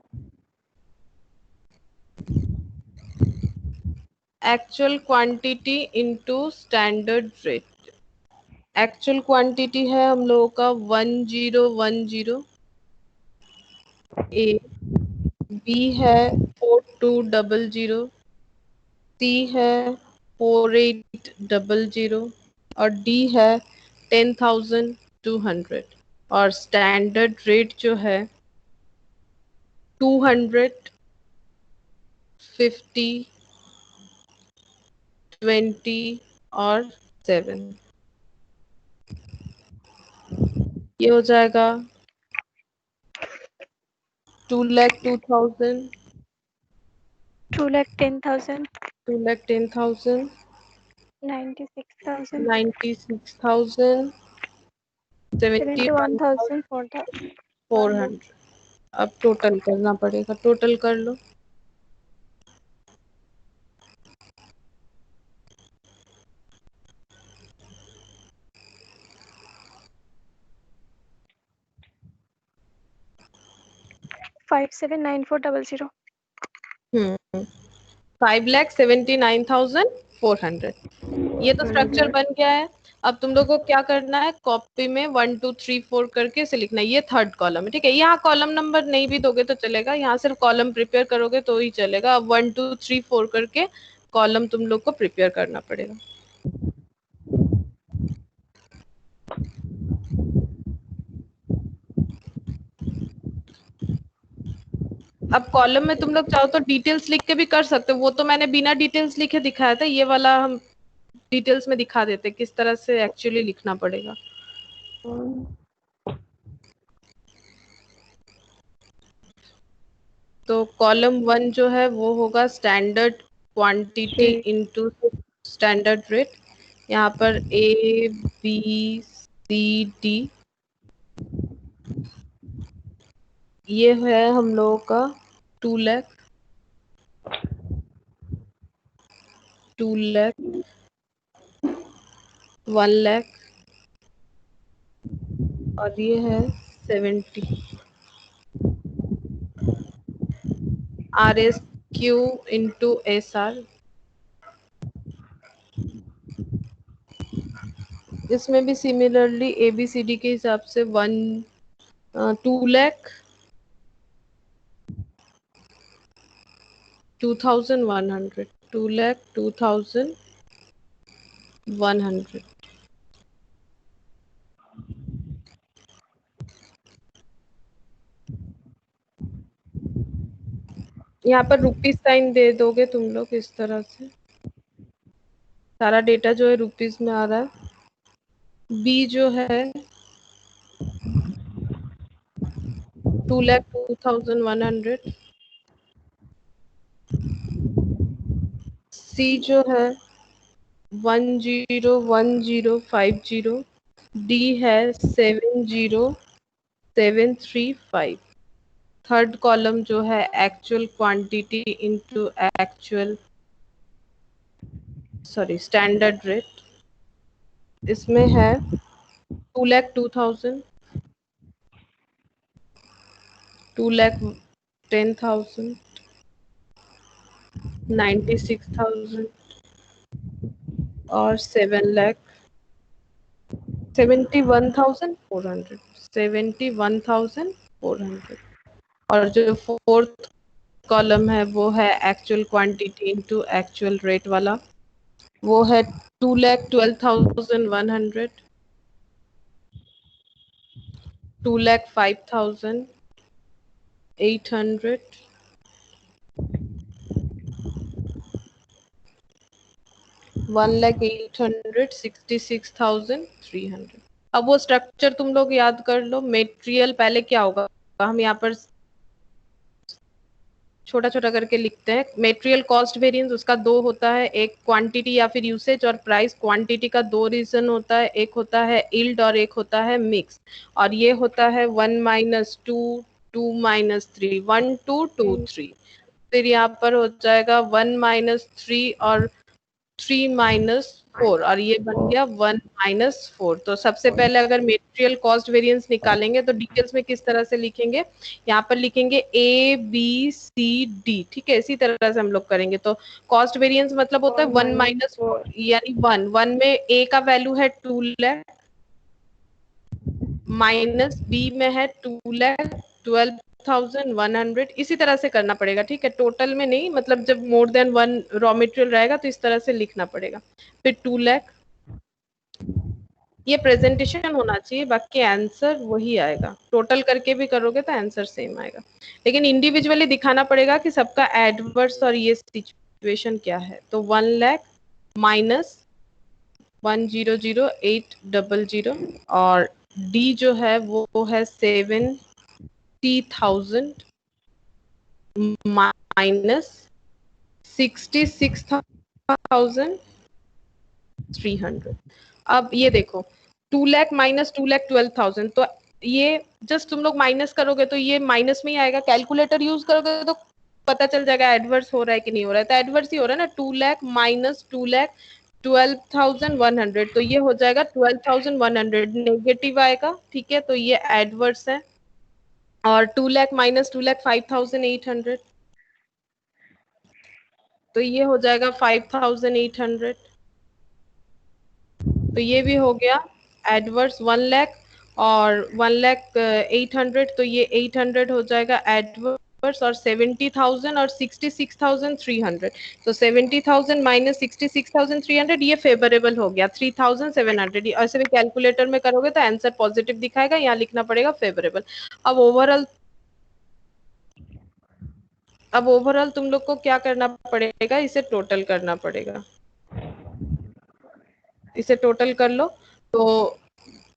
Actual quantity into standard rate, actual quantity है हम लोगों का 1010, ए, बी है 4200, सी है 4800 और डी है 10,200। और स्टैंडर्ड रेट जो है 200, 50, 20 और 7। ये हो जाएगा 2,02,000, 2,10,000, 2,10,000, 96,000, 96,000, 71,400 71,400. अब टोटल करना पड़ेगा, टोटल कर लो। Five seven nine four double zero. 5,79,400। ये तो स्ट्रक्चर बन गया है। अब तुम लोग को क्या करना है, कॉपी में 1 2 3 4 करके इसे लिखना है। ये थर्ड कॉलम है, ठीक है। यहाँ कॉलम नंबर नहीं भी दोगे तो चलेगा, यहाँ सिर्फ कॉलम प्रिपेयर करोगे तो ही चलेगा। अब 1 2 3 4 करके कॉलम तुम लोग को प्रिपेयर करना पड़ेगा। अब कॉलम में तुम लोग चाहो तो डिटेल्स लिख के भी कर सकते हो, वो तो मैंने बिना डिटेल्स लिखे दिखाया था। ये वाला हम डिटेल्स में दिखा देते किस तरह से एक्चुअली लिखना पड़ेगा। तो कॉलम 1 जो है वो होगा standard quantity into standard rate. यहाँ पर A B C D ये है हम लोगों का 2 लाख, 2 लाख, 1 लाख और ये है 70। RSQ into SR। इसमें भी सिमिलरली ABCD के हिसाब से 2 लाख 2,100, 2 लाख 2,100। यहाँ पर रुपीज साइन दे दोगे तुम लोग इस तरह से। सारा डेटा जो है रुपीज में आ रहा है। बी जो है 2,02,100। सी जो है 101050। डी है 70735। थर्ड कॉलम जो है actual quantity into actual standard rate. इसमें है 2,02,000, 2,10,000, 96,000 और 71,400, 71,400। और जो फोर्थ कॉलम है वो है actual quantity into actual rate वाला। वो है 2,12,100, 2,05,800, 1,866,300। अब वो स्ट्रक्चर तुम लोग याद कर लो। मेटेरियल पहले क्या होगा, हम यहाँ पर छोटा छोटा करके लिखते हैं। मेटेरियल कॉस्ट वेरिएंस उसका दो होता है, एक क्वांटिटी या फिर यूसेज और प्राइस। क्वांटिटी का दो रीजन होता है, एक होता है यील्ड और एक होता है मिक्स। और ये होता है 1 - 2 2 - 3 1 2 2 3। फिर यहाँ पर हो जाएगा 1 - 3 और 3 - 4 और ये बन गया 1 - 4। तो सबसे पहले अगर मेटेरियल कॉस्ट वेरिएंस निकालेंगे तो डिटेल्स में किस तरह से लिखेंगे, यहाँ पर लिखेंगे ABCD, ठीक है। इसी तरह से हम लोग करेंगे। तो कॉस्ट वेरिएंस मतलब होता है 1 - 4 यानी 1 में A का वैल्यू है 2 लाख, माइनस B में है 2,12,100। इसी तरह से करना पड़ेगा, ठीक है। टोटल में नहीं, मतलब जब मोर देन 1 रॉ मटेरियल रहेगा तो इस तरह से लिखना पड़ेगा। फिर 2 लाख, ये प्रेजेंटेशन होना चाहिए, बाकी आंसर वही आएगा। टोटल करके भी करोगे तो आंसर सेम आएगा, लेकिन इंडिविजुअली दिखाना पड़ेगा कि सबका एडवर्स और ये सिचुएशन क्या है। तो 1 लाख माइनस 1,008,000 और डी जो है वो है 70,000 माइनस 66,300। अब ये देखो 2 लाख माइनस 2,12,000, तो ये जस्ट तुम लोग माइनस करोगे तो ये माइनस में ही आएगा, कैलकुलेटर यूज करोगे तो पता चल जाएगा एडवर्स हो रहा है कि नहीं हो रहा है, तो एडवर्स ही हो रहा है ना। 2 लाख माइनस 2 लाख 12,100, तो ये हो जाएगा 12,100 नेगेटिव आएगा, ठीक है, तो ये एडवर्स है। और 2 लाख माइनस 2 लाख 5,800, तो ये हो जाएगा 5,800, तो ये भी हो गया एडवर्स। 1 लाख और 1 लाख 800, तो ये 800 हो जाएगा एडवर्स। और 70,000 और 66,300, तो 70,000 माइनस 66,300 ये फेवरेबल हो गया 3,700। ऐसे भी कैलकुलेटर में करोगे तो आंसर पॉजिटिव दिखाएगा, यहाँ लिखना पड़ेगा फेवरेबल। अब ओवरऑल तुम लोग को क्या करना पड़ेगा, इसे टोटल करना पड़ेगा। इसे टोटल कर लो, तो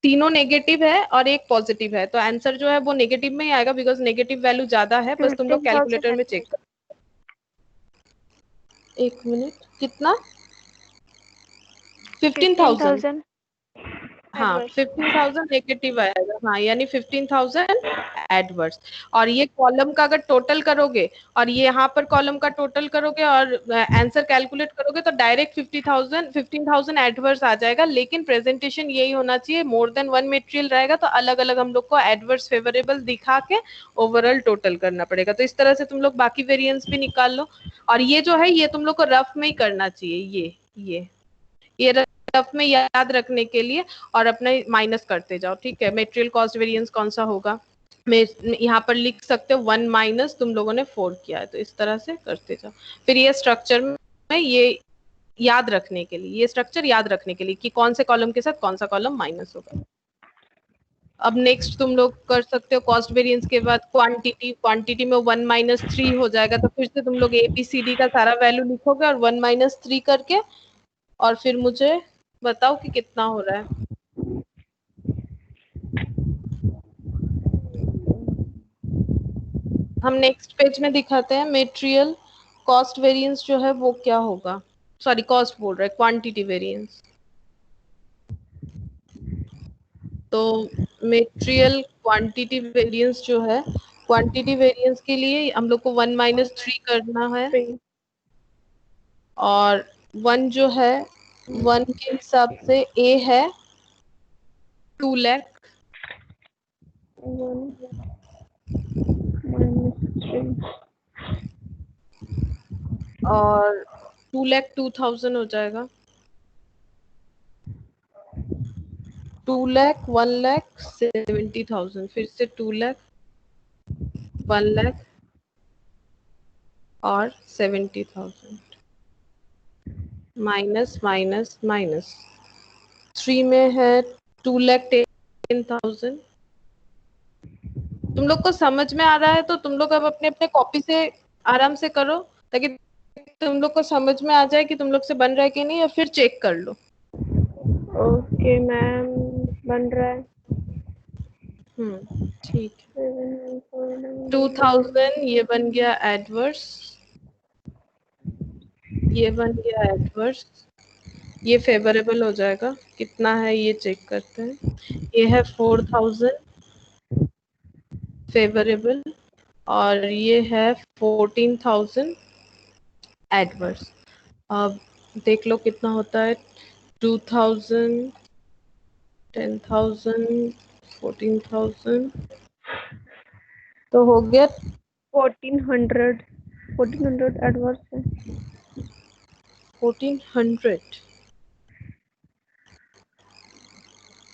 तीनों नेगेटिव है और एक पॉजिटिव है, तो आंसर जो है वो नेगेटिव में ही आएगा, बिकॉज नेगेटिव वैल्यू ज्यादा है। बस तुम लोग कैलकुलेटर में चेक कर। एक मिनट, कितना? 15,000। हाँ 15,000 नेगेटिव आएगा, हाँ, यानी 15,000 एडवर्स। और ये कॉलम का अगर टोटल करोगे और ये यहाँ पर कॉलम का टोटल करोगे और आंसर कैलकुलेट करोगे तो डायरेक्ट 15,000 एडवर्स आ जाएगा। लेकिन प्रेजेंटेशन यही होना चाहिए, मोर देन वन मटेरियल रहेगा तो अलग अलग हम लोग को एडवर्स फेवरेबल दिखा के ओवरऑल टोटल करना पड़ेगा। तो इस तरह से तुम लोग बाकी वेरिएंस भी निकाल लो। और ये जो है ये तुम लोग को रफ में ही करना चाहिए, ये रफ में याद रखने के लिए, और अपना माइनस करते जाओ, ठीक है। मटेरियल कॉस्ट वेरिएंस कौन सा होगा, मैं यहाँ पर लिख सकते हो 1 माइनस तुम लोगों ने 4 किया है, तो इस तरह से करते जाओ। फिर ये स्ट्रक्चर में ये याद रखने के लिए, ये स्ट्रक्चर याद रखने के लिए कि कौन से कॉलम के साथ कौन सा कॉलम माइनस होगा। अब नेक्स्ट तुम लोग कर सकते हो कॉस्ट वेरिएंस के बाद क्वांटिटी में 1 माइनस 3 हो जाएगा, तो फिर से तुम लोग ABCD का सारा वैल्यू लिखोगे और 1 माइनस 3 करके, और फिर मुझे बताओ कि कितना हो रहा है। हम नेक्स्ट पेज में दिखाते हैं मटेरियल कॉस्ट वेरिएंस जो है वो क्या होगा, सॉरी कॉस्ट बोल रहा है, क्वांटिटी वेरिएंस। तो मटेरियल क्वांटिटी वेरिएंस जो है, क्वांटिटी वेरिएंस के लिए हम लोग को 1 माइनस 3 करना है, और 1 जो है 1 के हिसाब से A है 2 लाख, 1 minus 3. और 2 लाख 2,000 हो जाएगा। 2 लाख 1 लाख 70,000, फिर से 2 लाख 1 लाख और 70,000, माइनस माइनस माइनस 3 में है 2 लाख 10,000। तुम लोग को समझ में आ रहा है तो तुम लोग अब अपने अपने कॉपी से आराम से करो, ताकि तुम लोग को समझ में आ जाए कि तुम लोग से बन रहा है कि नहीं, और फिर चेक कर लो। ओके मैम, बन रहा है। ठीक है। 2,000 ये बन गया एडवर्स, ये बन गया एडवर्स, ये फेवरेबल हो जाएगा। कितना है ये चेक करते हैं। ये है 4,000 फेवरेबल, और ये है 14,000 एडवर्स। अब देख लो कितना होता है, 2,000 10,000 14,000, तो हो गया 1400 एडवर्स है। 1400।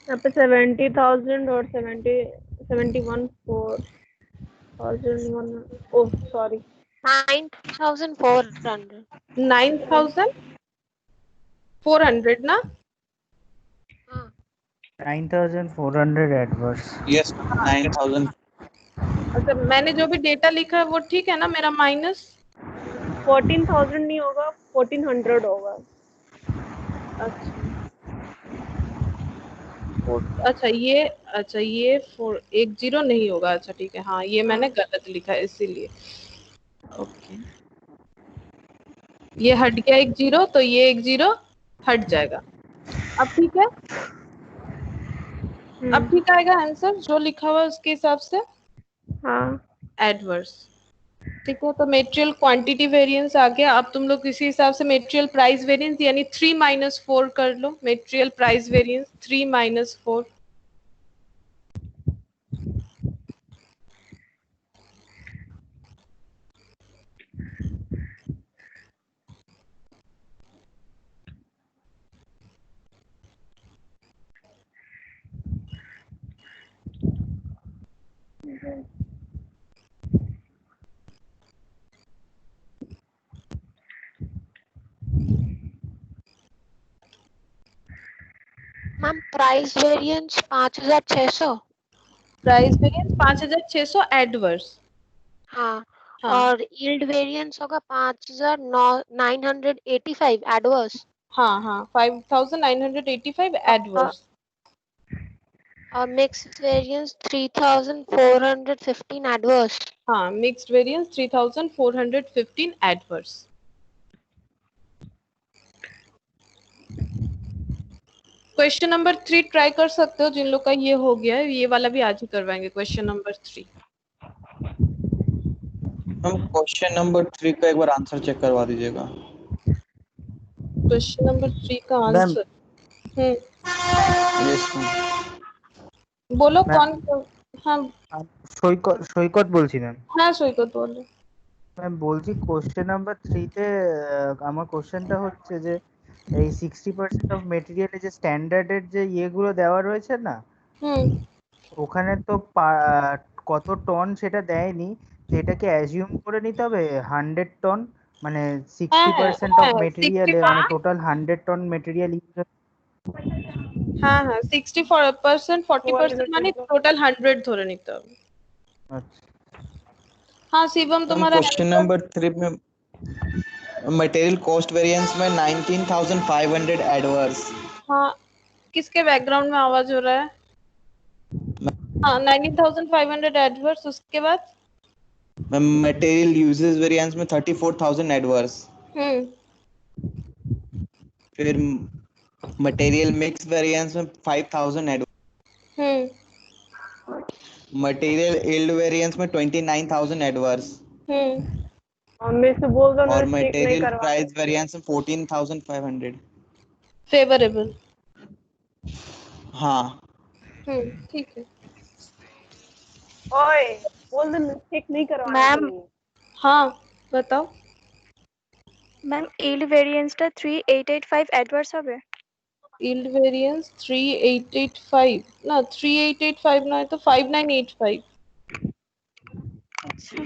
यहाँ पे 70,000 और 71 4,001। Oh sorry, 9,400. 9,400 ना? 9,400 एडवर्स। यस 9,000। अच्छा, मैंने जो भी डेटा लिखा है वो ठीक है ना? मेरा माइनस 14,000 नहीं होगा, 1400 होगा। अच्छा ये 410 नहीं होगा। अच्छा ठीक है, हाँ ये मैंने गलत लिखा है इसीलिए। ओके, ये हट गया 1 0, तो ये 1 0 हट जाएगा। अब ठीक है। अब ठीक आएगा आंसर जो लिखा हुआ है उसके हिसाब से। हाँ एडवर्स। ठीक है, तो मेटेरियल क्वांटिटी वेरिएंस आ गया। अब तुम लोग इसी हिसाब से मेटेरियल प्राइस वेरिएंस यानी 3 - 4 कर लो। Material price variance 3 - 4। Ma'am price variance 5600। Price variance 5600 adverse. हाँ, हाँ और यील्ड वेरिएंस होगा 5985 एडवर्स। हाँ हाँ 5985 एडवर्स। और मिक्स वेरिएंस 3415 एडवर्स। हाँ mixed variance 3415 adverse. Question number 3 try कर सकते हो जिन लोग का ये हो गया है, ये वाला भी आज ही करवाएंगे। Question number 3। हम क्वेश्चन नंबर 3 का एक बार आंसर चेक करवा दीजिएगा। क्वेश्चन नंबर 3 का मैम आंसर यस मैम। बोलो मैम कौन। हाँ সৈকত বলছি ম্যাম। हाँ সৈকত बोलो। ম্যাম বলছি কোশ্চেন নাম্বার 3 তে আমার কোশ্চেনটা হচ্ছে যে এই 60% অফ মেটেরিয়ালে যে স্ট্যান্ডার্ডের যে ইয়েগুলো দেওয়া রয়েছে না, हम्म ওখানে তো কত টন সেটা দেয়নি, তো এটাকে অ্যাজিউম করে নিতে হবে 100 টন, মানে 60% অফ মেটেরিয়ালে, মানে টোটাল 100 টন মেটেরিয়াল ইউজ। हाँ हाँ 64% 40% মানে টোটাল 100 ধরে নিতে হবে। আচ্ছা हाँ शिवम हम तुम्हारा क्वेश्चन आंसर। नंबर 3 में मटेरियल कॉस्ट वेरिएंस में 19500 एडवर्स। हाँ किसके बैकग्राउंड में आवाज हो रहा है। हाँ 19500 एडवर्स। उसके बाद मटेरियल यूजेस वेरिएंस में 34000 एडवर्स। फिर मटेरियल मिक्स वेरिएंस में 5000 एडवर्स। मटेरियल यील्ड वेरिएंस में 29000 एडवर्स। मम्मी से बोल दो ना और चेक नहीं मटेरियल करवा। प्राइस वेरिएंस में 14500। फेवरेबल। हाँ ठीक है। ओए बोल दो ना चेक नहीं करवाना मैम के लिए। हाँ बताओ। मैम यील्ड वेरिएंसটা 3885 অ্যাডভার্স হবে। यील्ड वेरिएंस 3885 ना 3885 ना है तो 5985। আচ্ছা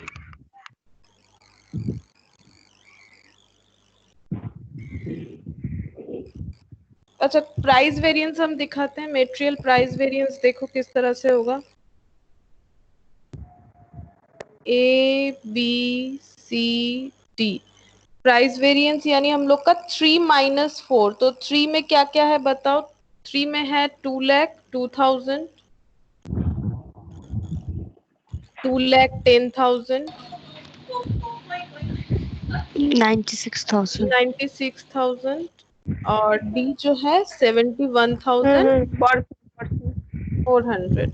अच्छा प्राइस वेरिएंस हम दिखाते हैं। मेटेरियल प्राइस वेरिएंस देखो किस तरह से होगा। A B C D price variance यानी हम लोग का 3 - 4। तो 3 में क्या क्या है बताओ। 3 में है 2,02,000, 2,10,000, 96,000। 96,000 और डी जो है 71,400।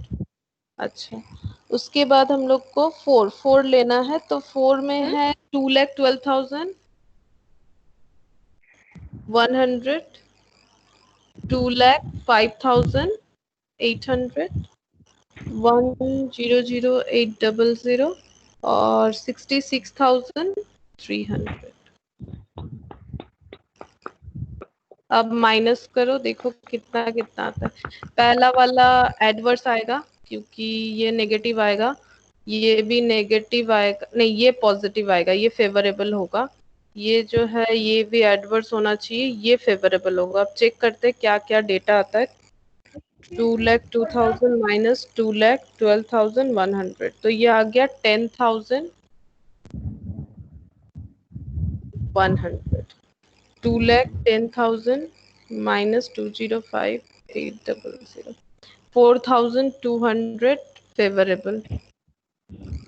अच्छा उसके बाद हम लोग को 4 लेना है। तो 4 में है 2,12,100, 2,05,800, 1,008,000 और 66,300। अब माइनस करो देखो कितना कितना आता है। पहला वाला एडवर्स आएगा क्योंकि ये नेगेटिव आएगा, ये भी नेगेटिव आएगा, नहीं ये पॉजिटिव आएगा, ये फेवरेबल होगा। ये जो है ये भी एडवर्स होना चाहिए, ये फेवरेबल होगा। अब चेक करते हैं क्या क्या डेटा आता है। 2,02,000 माइनस 2,12,100 तो ये आ गया 10,100। 2,10,000 minus 2,05,800 4,200 फेवरेबल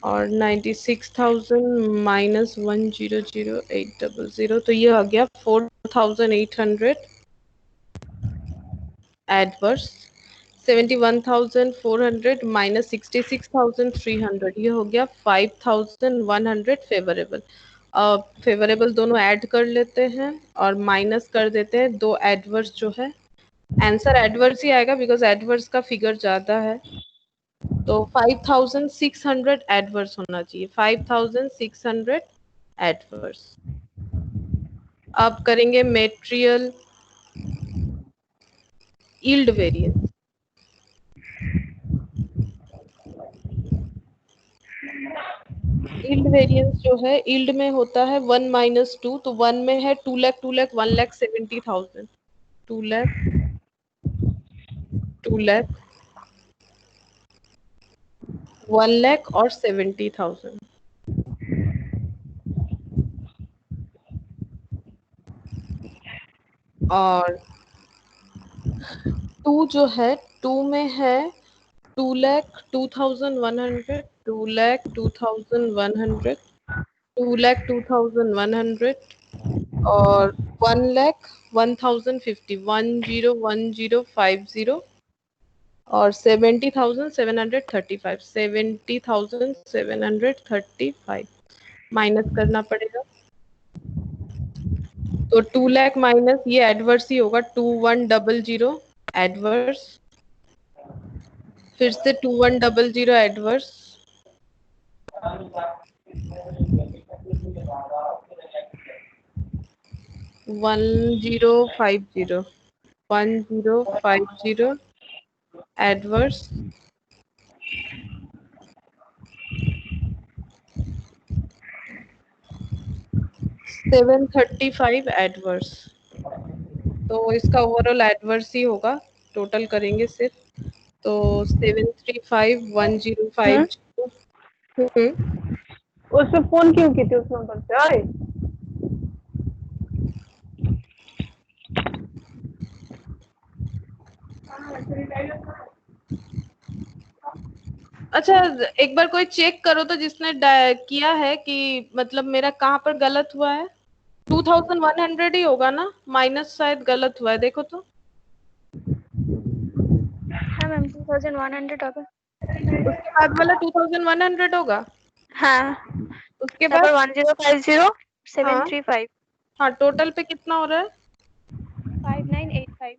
और 96,000 minus 1,008,000 तो ये आ गया 4,800 एडवर्स। 71,400 माइनस 66,300, ये हो गया 5,100 फेवरेबल। फेवरेबल दोनों ऐड कर लेते हैं और माइनस कर देते हैं दो एडवर्स जो है। आंसर एडवर्स ही आएगा बिकॉज एडवर्स का फिगर ज्यादा है। तो 5,600 एडवर्स होना चाहिए, 5,600 एडवर्स। अब करेंगे material yield variance. Yield variance जो है, यील्ड में होता है 1 माइनस 2, तो 1 में है 2 लाख 2 लाख 1,70,000, 2 लाख 2 लाख 1 लाख और 70,000। और 2 जो है, 2 में है 2 लाख 2,100, 2 लाख 2,100, 2 लाख 2,100 और 1 लाख 1,050, 101050 और 70,735, 70,735 माइनस करना पड़ेगा। तो 2 लाख माइनस ये एडवर्स ही होगा, 2100 एडवर्स, फिर से 2100 एडवर्स, 1050 एडवर्स, 735 एडवर्स। तो इसका ओवरऑल एडवर्स ही होगा, टोटल करेंगे सिर्फ। तो 735 1050। उससे फोन क्यों की थी उस नंबर से? अरे अच्छा, एक बार कोई चेक करो तो जिसने किया है कि मतलब मेरा कहाँ पर गलत हुआ है। 2100 ही होगा ना, माइनस शायद गलत हुआ है, देखो तो। हाँ मैम 2100 होगा। उसके बाद वाला 2100 होगा। हाँ उसके यहाँ बाद पर 1050 735 हाँ, टोटल पे कितना हो रहा है? 5985।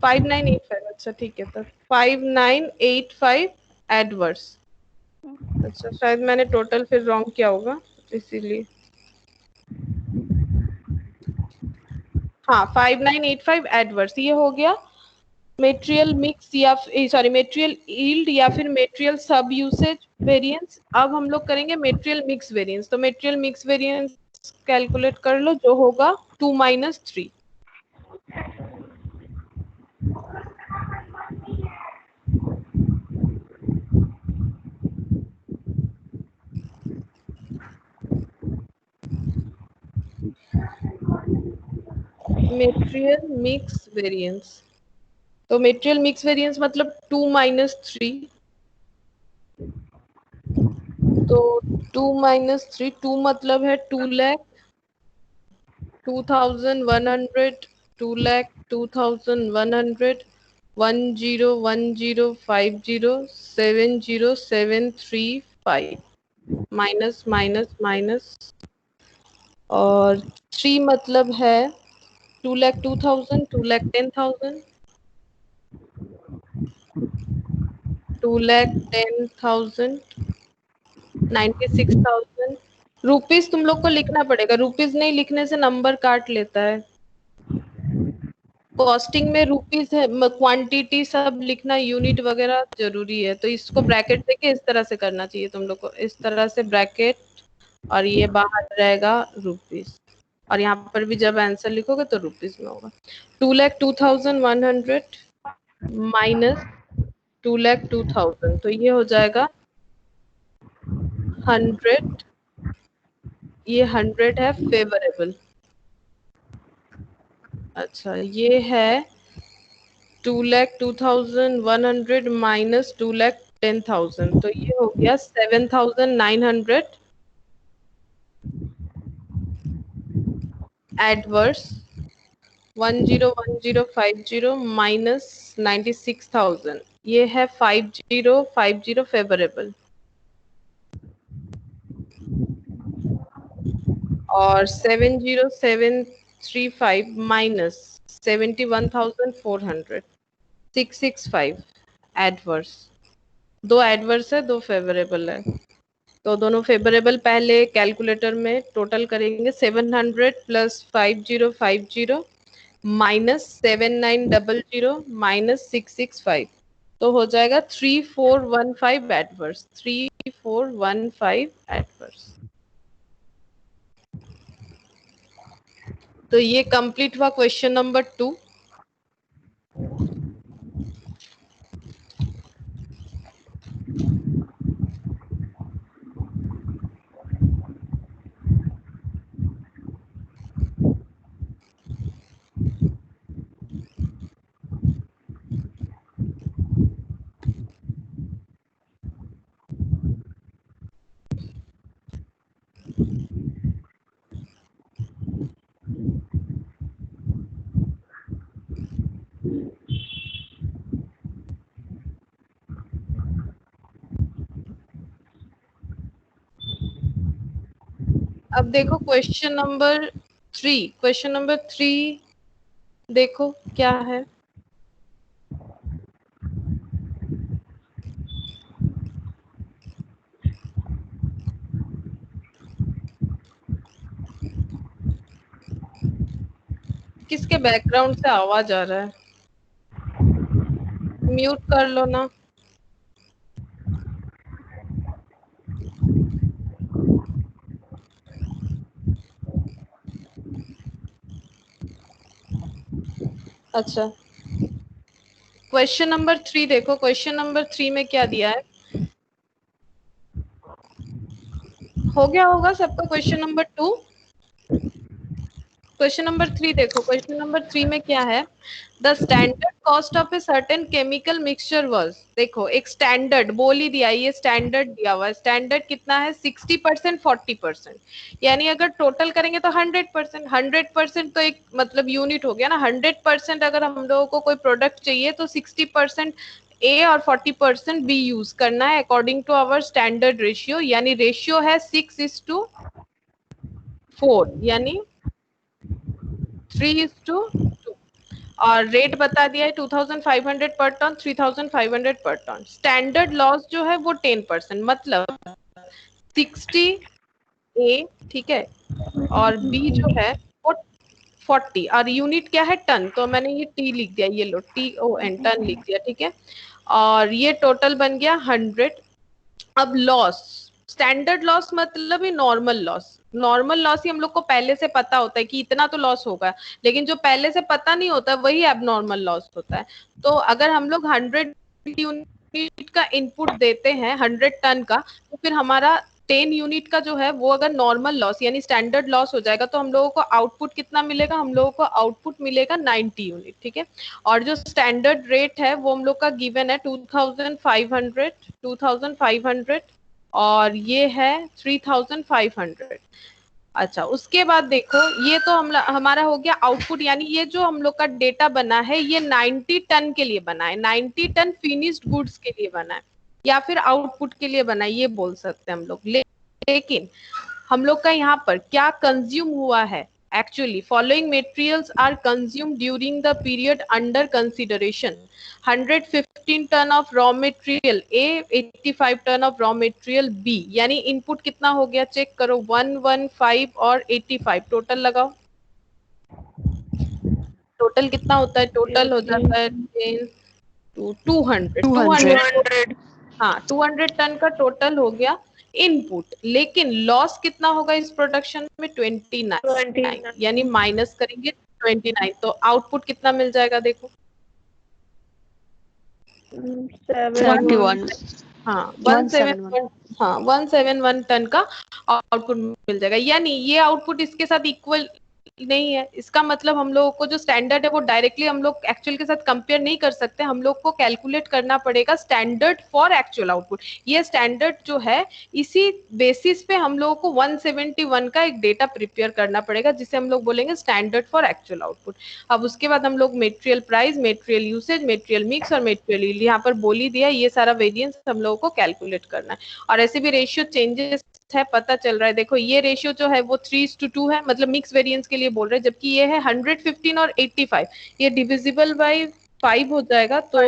5985। अच्छा ठीक है, तो 5985 एडवर्स। अच्छा, शायद मैंने टोटल फिर रॉन्ग किया होगा इसीलिए। हाँ, 5985 एडवर्स, ये हो गया मेटेरियल मिक्स या सॉरी मेटेरियल यील्ड या फिर मेटेरियल सब यूसेज वेरिएंस। अब हम लोग करेंगे मेटेरियल मिक्स वेरिएंस। तो मेटेरियल मिक्स वेरिएंस कैलकुलेट कर लो, जो होगा 2 माइनस 3। मेटेरियल मिक्स वेरिएंस, तो मेटेरियल मिक्स वेरिएंस मतलब 2 माइनस 3। तो 2 माइनस 3, 2 मतलब है 2 lakh 2,100, 2 lakh 2,100, 101050 70735 minus minus minus. और 3 मतलब है 2 लाख 2,000, 2 लाख 10,000, 2 लाख 10,000, 96,000 रुपीस। तुम लोग को लिखना पड़ेगा, रुपीस नहीं लिखने से नंबर काट लेता है। कॉस्टिंग में रुपीस है, क्वांटिटी सब लिखना, यूनिट वगैरह जरूरी है। तो इसको ब्रैकेट देके इस तरह से करना चाहिए तुम लोग को, इस तरह से ब्रैकेट, और ये बाहर रहेगा रुपीस। और यहाँ पर भी जब आंसर लिखोगे तो रुपीस में होगा। 2 लाख 2,100 माइनस 2 लाख 2,000, तो ये हो जाएगा 100। ये 100 है फेवरेबल। अच्छा, ये है 2 लाख 2,100 माइनस 2 लाख 10,000, तो ये हो गया 7,900 एडवर्स। 101050 माइनस 96,000, ये है 5050 फेवरेबल और 70735 माइनस 71,400 665 एडवर्स। दो एडवर्स है, दो फेवरेबल है, तो दोनों फेवरेबल पहले कैलकुलेटर में टोटल करेंगे। 700 प्लस 5050 माइनस 7900 माइनस 665, तो हो जाएगा 3415 एडवर्स। 3415 एडवर्स। तो ये कंप्लीट हुआ क्वेश्चन नंबर 2। अब देखो क्वेश्चन नंबर 3। क्वेश्चन नंबर 3 देखो क्या है। किसके बैकग्राउंड से आवाज आ रहा है? म्यूट कर लो ना। अच्छा, क्वेश्चन नंबर 3 देखो। क्वेश्चन नंबर 3 में क्या दिया है? हो गया होगा सबका क्वेश्चन नंबर 2। क्वेश्चन नंबर 3 देखो। क्वेश्चन नंबर 3 में क्या है? The standard cost of a certain chemical mixture was. देखो एक स्टैंडर्ड बोल ही दिया, ये स्टैंडर्ड दिया हुआ है। स्टैंडर्ड कितना है? 60%, 40%। यानी अगर टोटल करेंगे तो 100%। 100% तो एक मतलब यूनिट हो गया ना। 100% अगर हम लोगों को कोई प्रोडक्ट चाहिए तो 60% ए और 40% बी यूज करना है according to our standard ratio. यानी रेशियो है 6:4, यानी 3:2। और रेट बता दिया है 2500 पर टन, 3500 पर टन। स्टैंडर्ड लॉस जो है वो 10%, मतलब 60 ए, ठीक है, और बी जो है वो 40। और यूनिट क्या है? टन। तो मैंने ये टी लिख दिया, ये लो TON, टन लिख दिया, ठीक है। और ये टोटल बन गया 100। अब लॉस, स्टैंडर्ड लॉस मतलब ही नॉर्मल लॉस। नॉर्मल लॉस ही हम लोग को पहले से पता होता है कि इतना तो लॉस होगा, लेकिन जो पहले से पता नहीं होता वही एबनॉर्मल लॉस होता है। तो अगर हम लोग 100 यूनिट का इनपुट देते हैं 100 टन का, तो फिर हमारा 10 यूनिट का जो है वो अगर नॉर्मल लॉस यानी स्टैंडर्ड लॉस हो जाएगा तो हम लोगों को आउटपुट कितना मिलेगा? हम लोगों को आउटपुट मिलेगा 90 यूनिट, ठीक है। और जो स्टैंडर्ड रेट है वो हम लोग का गिवन है 2500 और ये है 3500। अच्छा, उसके बाद देखो ये तो हमारा हो गया आउटपुट। यानी ये जो हम लोग का डेटा बना है ये 90 टन के लिए बना है। 90 टन फिनिश्ड गुड्स के लिए बना है या फिर आउटपुट के लिए बना है, ये बोल सकते हैं हम लोग। लेकिन हम लोग का यहाँ पर क्या कंज्यूम हुआ है? Actually following materials are consume during the period under consideration. 115 ton of raw material A, 85 ton of raw material B. यानी इनपुट कितना हो गया? चेक करो, 115 और 85 टोटल लगाओ। टोटल कितना होता है? टोटल हो जाता है 10 to 200। हाँ, 200 टन का टोटल हो गया इनपुट। लेकिन लॉस कितना होगा इस प्रोडक्शन में? 29। यानी माइनस करेंगे 29 तो आउटपुट कितना मिल जाएगा? देखो 71। हाँ 171। हाँ 171 टन का आउटपुट मिल जाएगा। यानी ये आउटपुट इसके साथ इक्वल नहीं है। इसका मतलब हम लोगों को जो स्टैंडर्ड है वो डायरेक्टली हम लोग एक्चुअल के साथ कंपेयर नहीं कर सकते, हम लोग को कैलकुलेट करना पड़ेगा स्टैंडर्ड फॉर एक्चुअल आउटपुट। ये स्टैंडर्ड जो है इसी बेसिस पे हम लोगों को 171 का एक डेटा प्रिपेयर करना पड़ेगा जिसे हम लोग बोलेंगे स्टैंडर्ड फॉर एक्चुअल आउटपुट। अब उसके बाद हम लोग material price, material usage, material mix और मेटेरियल यील्ड यहाँ पर बोल ही दिया, ये सारा वेरिएंस हम लोगों को कैलकुलेट करना है। और ऐसे भी रेशियो चेंजेस है, पता चल रहा है। देखो ये रेशियो जो है वो 3:2 है, मतलब मिक्स वेरिएंस के लिए बोल रहे हैं, जबकि ये है 115 और 85, ये डिविजिबल बाय 5 हो जाएगा, तो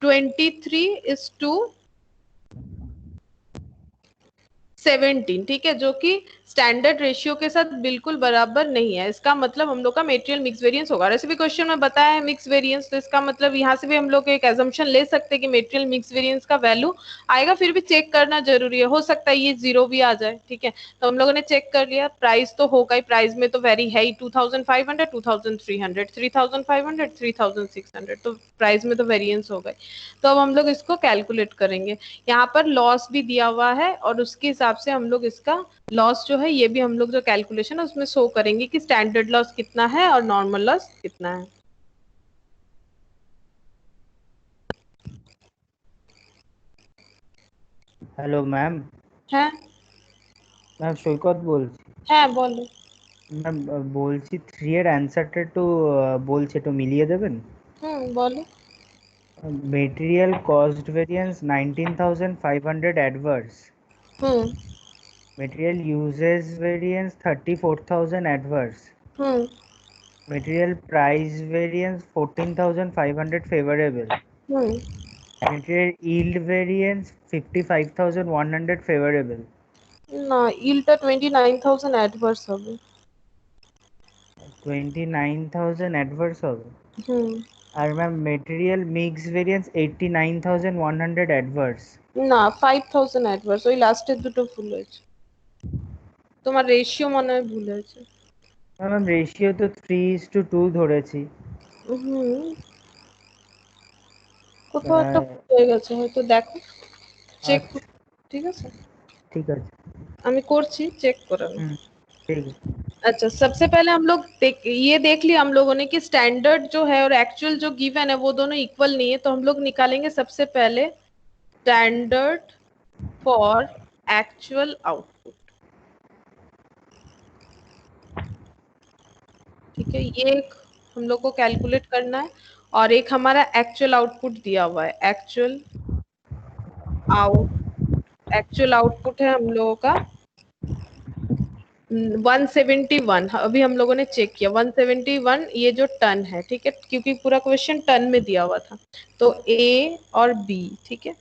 23:17, ठीक है, जो कि स्टैंडर्ड रेशियो के साथ बिल्कुल बराबर नहीं है। इसका मतलब हम लोग का मेटेरियल मिक्स वेरिएंस होगा। ऐसे भी क्वेश्चन में बताया है मिक्स वेरिएंस, तो इसका मतलब यहाँ से भी हम लोग एक एजम्पशन ले सकते हैं कि मेटेरियल मिक्स वेरिएंस का वैल्यू आएगा। फिर भी चेक करना जरूरी है, हो सकता है ये 0 भी आ जाए, ठीक है। तो हम लोगों ने चेक कर लिया, प्राइस तो होगा ही, प्राइस में तो वेरी है ही, 2500, 2300, 3500, 3600, तो प्राइस में तो वेरिएंस होगा ही। तो अब हम लोग इसको कैलकुलेट करेंगे। यहाँ पर लॉस भी दिया हुआ है और उसके हिसाब से हम लोग इसका लॉस जो है ये भी हम लोग जो कैलकुलेशन है उसमें शो करेंगे कि स्टैंडर्ड लॉस कितना है और नॉर्मल लॉस कितना है। Hello ma'am. है ম্যাম সৈকত বলছি। है बोलो। ম্যাম বলছি 3 এর অ্যান্সারটা একটু বলছি, একটু মিলিয়ে দেবেন। बोलो। Material cost variance 19,500 adverse, hmm material usages variance 34,000 adverse, hmm material price variance 14,500 favourable, hmm material yield variance 55,100 favourable. না, ইলটা 29,000 অ্যাডভার্স হবে। 29,000 অ্যাডভার্স হবে। হুম আর ma'am material mix variance 89,100 adverse. না, 5,000 অ্যাডভার্স, ওই লাস্টের দুটো ভুল হয়েছে, তোমার রেশিও মনে হয় ভুল হয়েছে। ম্যাম রেশিও তো 3:2 ধরেছি। হুম কোথাও একটা ভুল হয়ে গেছে হয়তো, দেখো চেক, আচ্ছা ঠিক আছে, ঠিক আছে। আমি করছি, চেক করে নাও। হুম ঠিক আছে। अच्छा, सबसे पहले हम लोग ये देख लिया हम लोगों ने कि स्टैंडर्ड जो है और एक्चुअल जो गिवन है वो दोनों इक्वल नहीं है, तो हम लोग निकालेंगे सबसे पहले स्टैंडर्ड फॉर एक्चुअल आउटपुट। ठीक है, ये एक हम लोग को कैलकुलेट करना है। और एक हमारा एक्चुअल आउटपुट दिया हुआ है, एक्चुअल आउटपुट है हम लोगों का 171। अभी हम लोगों ने चेक किया 171, ये जो टन है, ठीक है, क्योंकि पूरा क्वेश्चन टन में दिया हुआ था। तो ए और बी, ठीक है,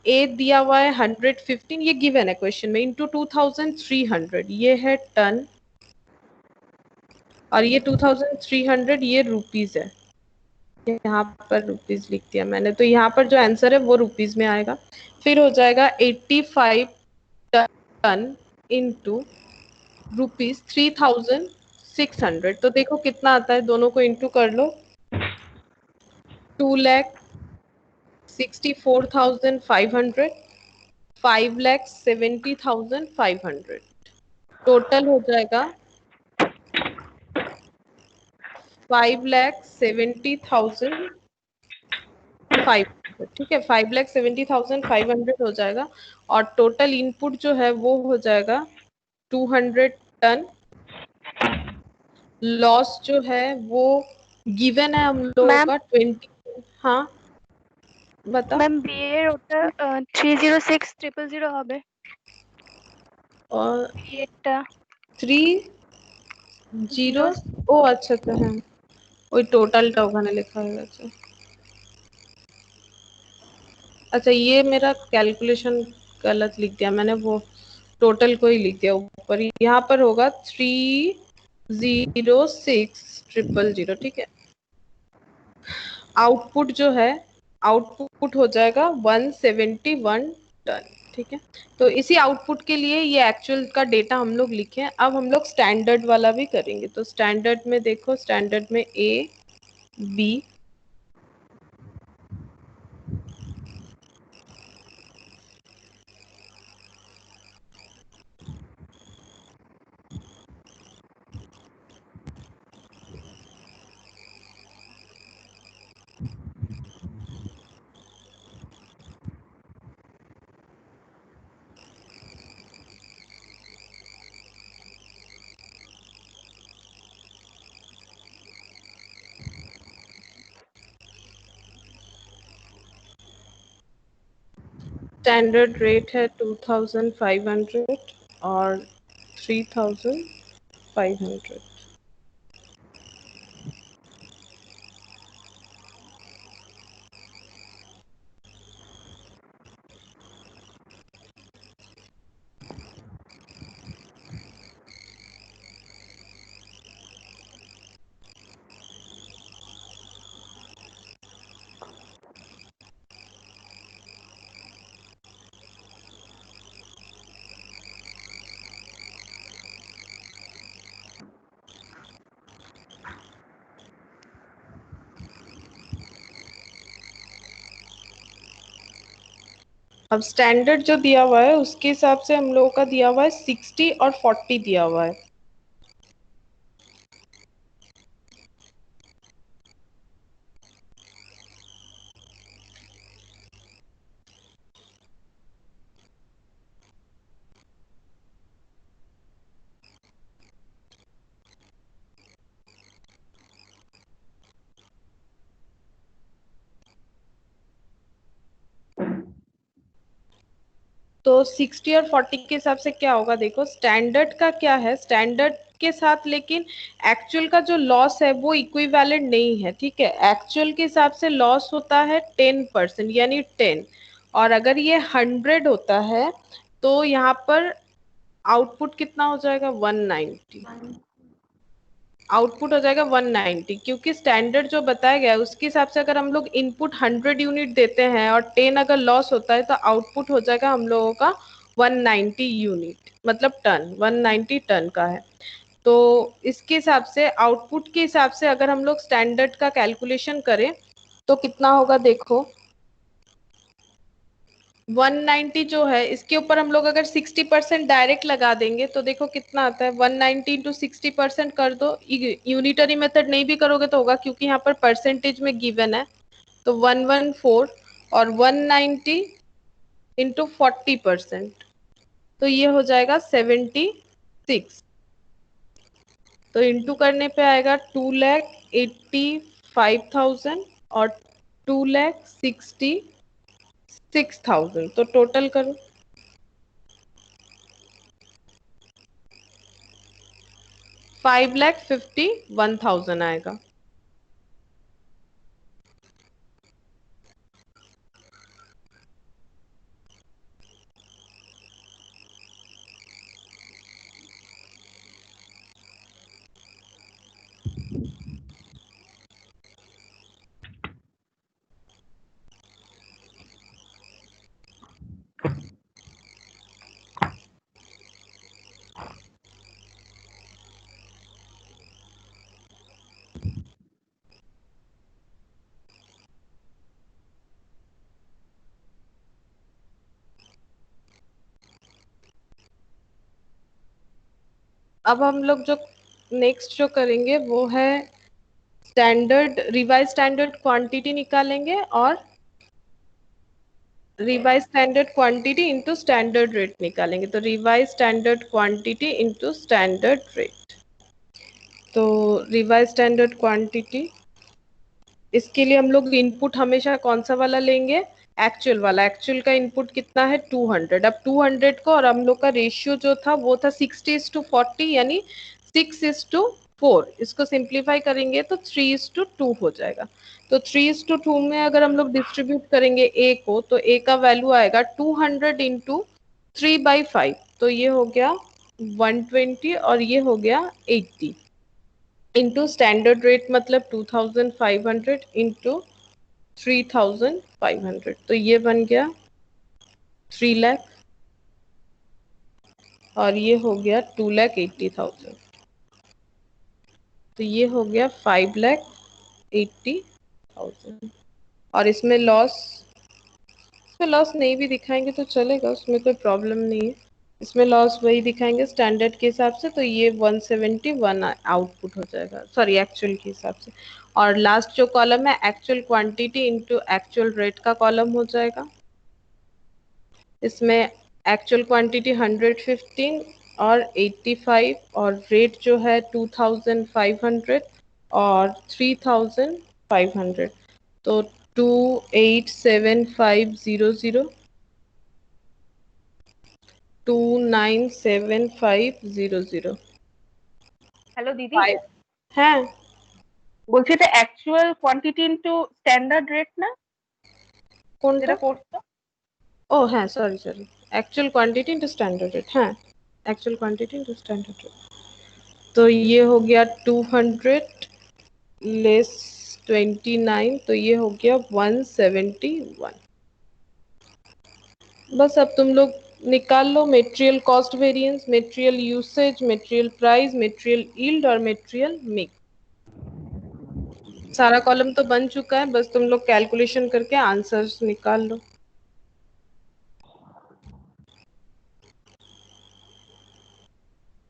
ए दिया हुआ है 115, ये गिवन है क्वेश्चन में, इंटू 2300, ये है टन, और ये 2300 ये रुपीज है, यहाँ पर रुपीज लिख दिया मैंने, तो यहाँ पर जो आंसर है वो रुपीज में आएगा। फिर हो जाएगा 85 टन इंटू रुपीज 3600, तो देखो कितना आता है, दोनों को इंटू कर लो, 2,64,500, 5,70,500, टोटल हो जाएगा 5,70,500, ठीक है, 5,70,500 हो जाएगा। और टोटल इनपुट जो है वो हो जाएगा 200 टन। लॉस जो है वो गिवन है हम लोगों मैम का 20। हाँ बता। ম্যাম বি এর ওটা 306,000 হবে और এটা 30, ও আচ্ছা আচ্ছা, হ্যাঁ ওই টোটালটা ওখানে লেখা হয়ে গেছে। अच्छा, ये मेरा कैलकुलेशन गलत लिख दिया मैंने, वो टोटल को ही लिख दिया ऊपर, यहाँ पर होगा 306,000, ठीक है। आउटपुट जो है, आउटपुट हो जाएगा 171 टन, ठीक है। तो इसी आउटपुट के लिए ये एक्चुअल का डेटा हम लोग लिखे हैं। अब हम लोग स्टैंडर्ड वाला भी करेंगे, तो स्टैंडर्ड में देखो, स्टैंडर्ड में ए बी, स्टैंडर्ड रेट है 2500 और 3500। अब स्टैंडर्ड जो दिया हुआ है उसके हिसाब से हम लोगों का दिया हुआ है 60 और 40 दिया हुआ है। तो 60 और 40 के हिसाब से क्या होगा, देखो स्टैंडर्ड का क्या है, स्टैंडर्ड के साथ लेकिन एक्चुअल का जो लॉस है वो इक्विवेलेंट नहीं है, ठीक है। एक्चुअल के हिसाब से लॉस होता है 10% यानी 10, और अगर ये 100 होता है तो यहाँ पर आउटपुट कितना हो जाएगा 190, आउटपुट हो जाएगा 190, क्योंकि स्टैंडर्ड जो बताया गया है उसके हिसाब से अगर हम लोग इनपुट 100 यूनिट देते हैं और 10 अगर लॉस होता है तो आउटपुट हो जाएगा हम लोगों का 190 यूनिट, मतलब टन, 190 टन का है। तो इसके हिसाब से आउटपुट के हिसाब से अगर हम लोग स्टैंडर्ड का कैलकुलेशन करें तो कितना होगा, देखो 190 जो है इसके ऊपर हम लोग अगर 60% डायरेक्ट लगा देंगे तो देखो कितना आता है, 190 इंटू 60% कर दो। यूनिटरी मेथड नहीं भी करोगे तो होगा क्योंकि यहाँ पर परसेंटेज में गिवन है, तो 114 और 190 इंटू 40%, तो ये हो जाएगा 76। तो इंटू करने पे आएगा 2,85,000 और 2,66,000, तो टोटल करो 5,51,000 आएगा। अब हम लोग जो नेक्स्ट जो करेंगे वो है स्टैंडर्ड, रिवाइज स्टैंडर्ड क्वांटिटी निकालेंगे और revise standard quantity into standard rate निकालेंगे। तो revise standard quantity into standard rate, तो रिवाइज स्टैंडर्ड क्वांटिटी, इसके लिए हम लोग इनपुट हमेशा कौन सा वाला लेंगे, एक्चुअल वाला। एक्चुअल का इनपुट कितना है 200, अब 200 को, और हम लोग का रेशियो जो था वो था 60:40 यानी 6:4, इसको सिंप्लीफाई करेंगे तो 3:2 हो जाएगा। तो 3:2 में अगर हम लोग डिस्ट्रीब्यूट करेंगे ए को, तो ए का वैल्यू आएगा 200 इंटू 3/5, तो ये हो गया 120 और ये हो गया 80 इंटू स्टैंडर्ड रेट मतलब 2500 इंटू 3500, तो ये बन गया 3 लाख और ये हो गया 2,80,000, तो ये हो गया 5,80,000। और इसमें लॉस, इसमें लॉस नहीं भी दिखाएंगे तो चलेगा, उसमें कोई प्रॉब्लम नहीं है। इसमें लॉस वही दिखाएंगे स्टैंडर्ड के हिसाब से, तो ये 171 आउटपुट हो जाएगा, सॉरी एक्चुअल के हिसाब से। और लास्ट जो कॉलम है actual quantity into actual rate का कॉलम हो जाएगा। इसमें एक्चुअल क्वांटिटी 115 और 85 और रेट जो है 2500 और 3500, तो 2,87,500 297500 হ্যালো দিদি, হ্যাঁ বলছি এটা actual quantity into standard rate না কোনটা? যেটা করতো? ও হ্যাঁ, sorry sorry, actual quantity into standard rate. हाँ, actual quantity into standard rate. तो ये हो गया 200 लेस 29, तो ये हो गया 171। बस अब तुम लोग निकाल लो material cost variance, material usage, material price, material yield और मटेरियल मिक्स। सारा कॉलम तो बन चुका है, बस तुम लोग कैलकुलेशन करके आंसर्स निकाल लो।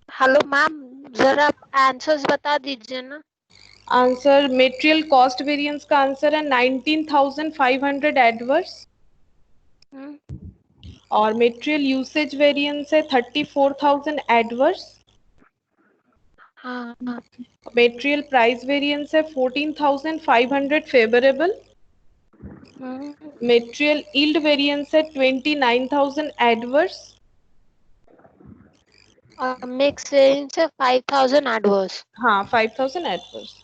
हेलो मैम, जरा आंसर्स बता दीजिए ना। आंसर मटेरियल कॉस्ट वेरिएंस का आंसर है 19,500 एडवर्स, और मटेरियल यूसेज वेरिएंस है 34,000 एडवर्स। हाँ मटेरियल प्राइस वेरिएंस है 14,500 फेवरेबल। मटेरियल यील्ड वेरिएंस है 29,000 एडवर्स। मिक्स वेरिएंस है 5,000 एडवर्स। हाँ, 5,000 एडवर्स।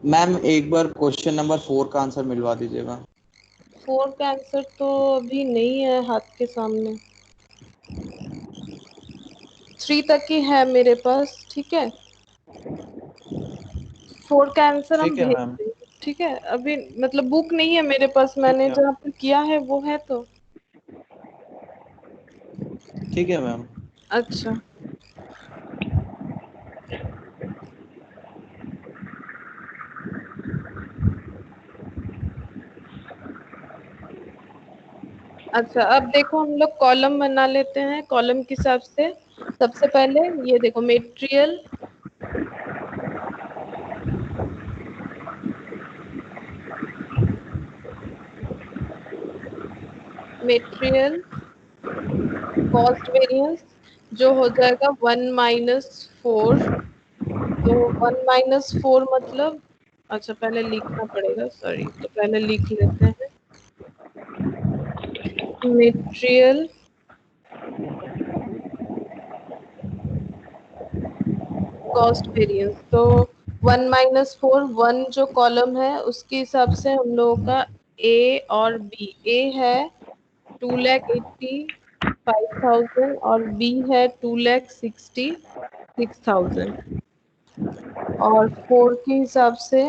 मैम एक बार क्वेश्चन नंबर 4 का आंसर मिलवा दीजिएगा। 4 का आंसर तो अभी नहीं है हाथ के सामने, 3 तक ही है मेरे पास, ठीक है। 4 का आंसर हम ठीक है भेज मैम, देंगे, ठीक है। अभी मतलब बुक नहीं है मेरे पास, मैंने है। जहाँ पे किया है वो है तो। ठीक है मैम। अच्छा, अच्छा अब देखो हम लोग कॉलम बना लेते हैं, कॉलम के हिसाब से। सबसे पहले ये देखो मटेरियल, मटेरियल कॉस्ट वेरिएंस जो हो जाएगा 1 - 4। तो 1 - 4 मतलब, अच्छा पहले लिखना पड़ेगा, सॉरी, तो पहले लिख लेते हैं मटेरियल कॉस्ट वेरिएंस। तो 1 - 4, 1 जो कॉलम है उसके हिसाब से हम लोगों का ए और बी। ए है 2,80,500 और बी है 2,66,000। और 4 के हिसाब से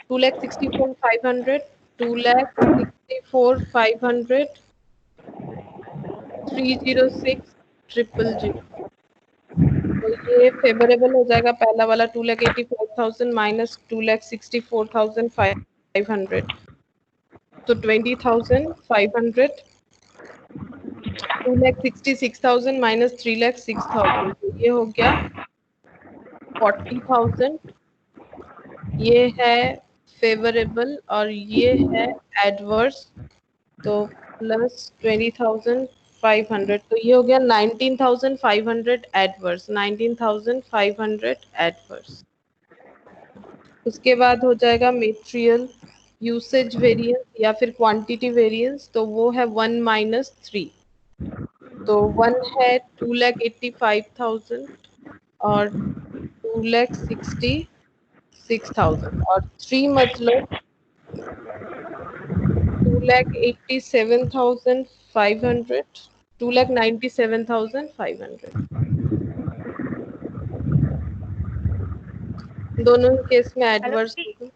2,64,500, 2,64,500, 306,000। तो ये फेवरेबल हो जाएगा पहला वाला 2,85,000 माइनस 2,64,500, तो 20,500। 2,66,000 माइनस 3,06,000, तो ये हो गया 40,000। ये है फेवरेबल और ये है एडवर्स, तो प्लस 20,500, तो ये हो गया 19,500 एडवर्स, 19,500 एडवर्स। उसके बाद हो जाएगा मटेरियल यूसेज वेरिएंस या फिर क्वांटिटी वेरिएंस, तो वो है 1 - 3। तो 1 है 2,85,000 और 2,66,000, और 3 मतलब 2,87,500, 2,97,500। दोनों ही केस में হ্যালো एडवर्स দিদি, होगा।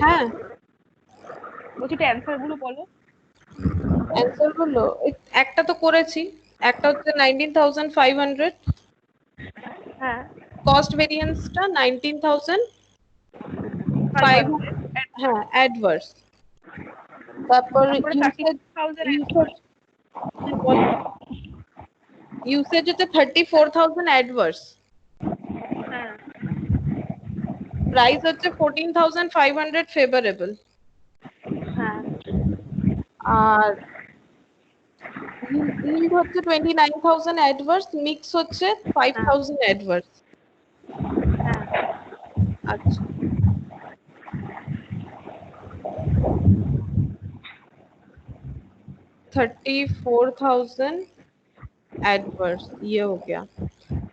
হ্যাঁ, বলছি এটা অ্যান্সার গুলো বলো। অ্যান্সার হলো একটা তো করেছি, একটা হচ্ছে 19,500, হ্যাঁ, কস্ট ভেরিয়েন্সটা 19,500, 500 হ্যাঁ অ্যাডভার্স। তারপর তারপরে ইউসেজ, 36,000 ইউসেজ বলো, ইউসেজ হচ্ছে 34,000 অ্যাডভার্স, হ্যাঁ, প্রাইস হচ্ছে 14,500 ফেভারেবল, হ্যাঁ, আর yield হচ্ছে 29,000 অ্যাডভার্স, মিক্স হচ্ছে 5,000 অ্যাডভার্স। হ্যাঁ। আচ্ছা 34,000 एडवर्स, ये हो गया।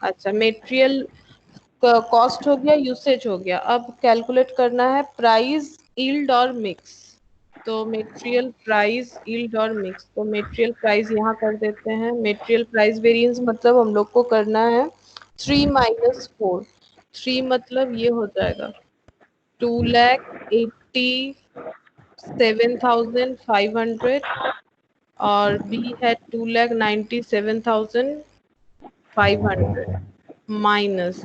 अच्छा, मेटेरियल कॉस्ट हो गया, यूसेज हो गया। अब कैलकुलेट करना है प्राइस, यील्ड और मिक्स। तो मेटेरियल प्राइस, यील्ड और मिक्स, तो मेटेरियल प्राइस यहाँ कर देते हैं। मेटेरियल प्राइस वेरिएंस मतलब हम लोग को करना है 3 माइनस 4। 3 मतलब ये हो जाएगा 2,87,500 और बी है 2,97,500 माइनस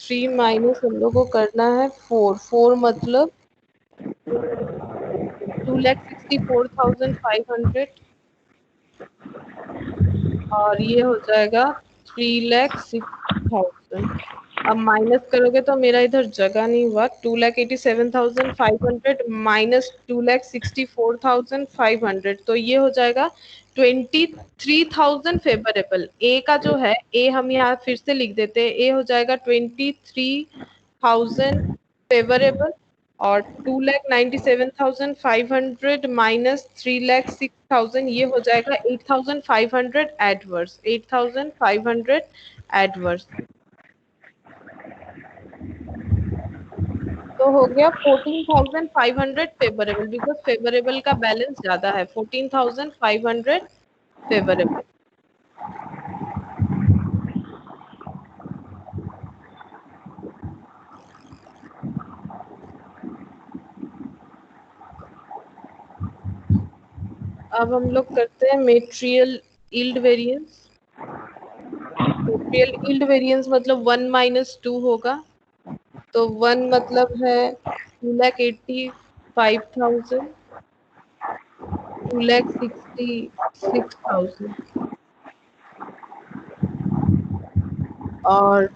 3 माइनस हम लोग को करना है 4। 4 मतलब 2,64,500 और ये हो जाएगा 3,06,000। अब माइनस करोगे तो मेरा इधर जगह नहीं हुआ। 2,87,500 माइनस 2,64,500, तो ये हो जाएगा 23,000 फेवरेबल। ए का जो है, ए हम यहाँ फिर से लिख देते हैं, ए हो जाएगा 23,000 फेवरेबल और 2,97,500 माइनस 3,06,000 ये हो जाएगा 8,500 एडवर्स। 8,500 एडवर्स तो हो गया 14,500 फेवरेबल, बिकॉज फेवरेबल का बैलेंस ज्यादा है। 14,500 फेवरेबल। अब हम लोग करते हैं material yield variance. Material yield variance मतलब 1 माइनस 2 होगा। तो 1 मतलब है 2,85,000, 2,66,000 और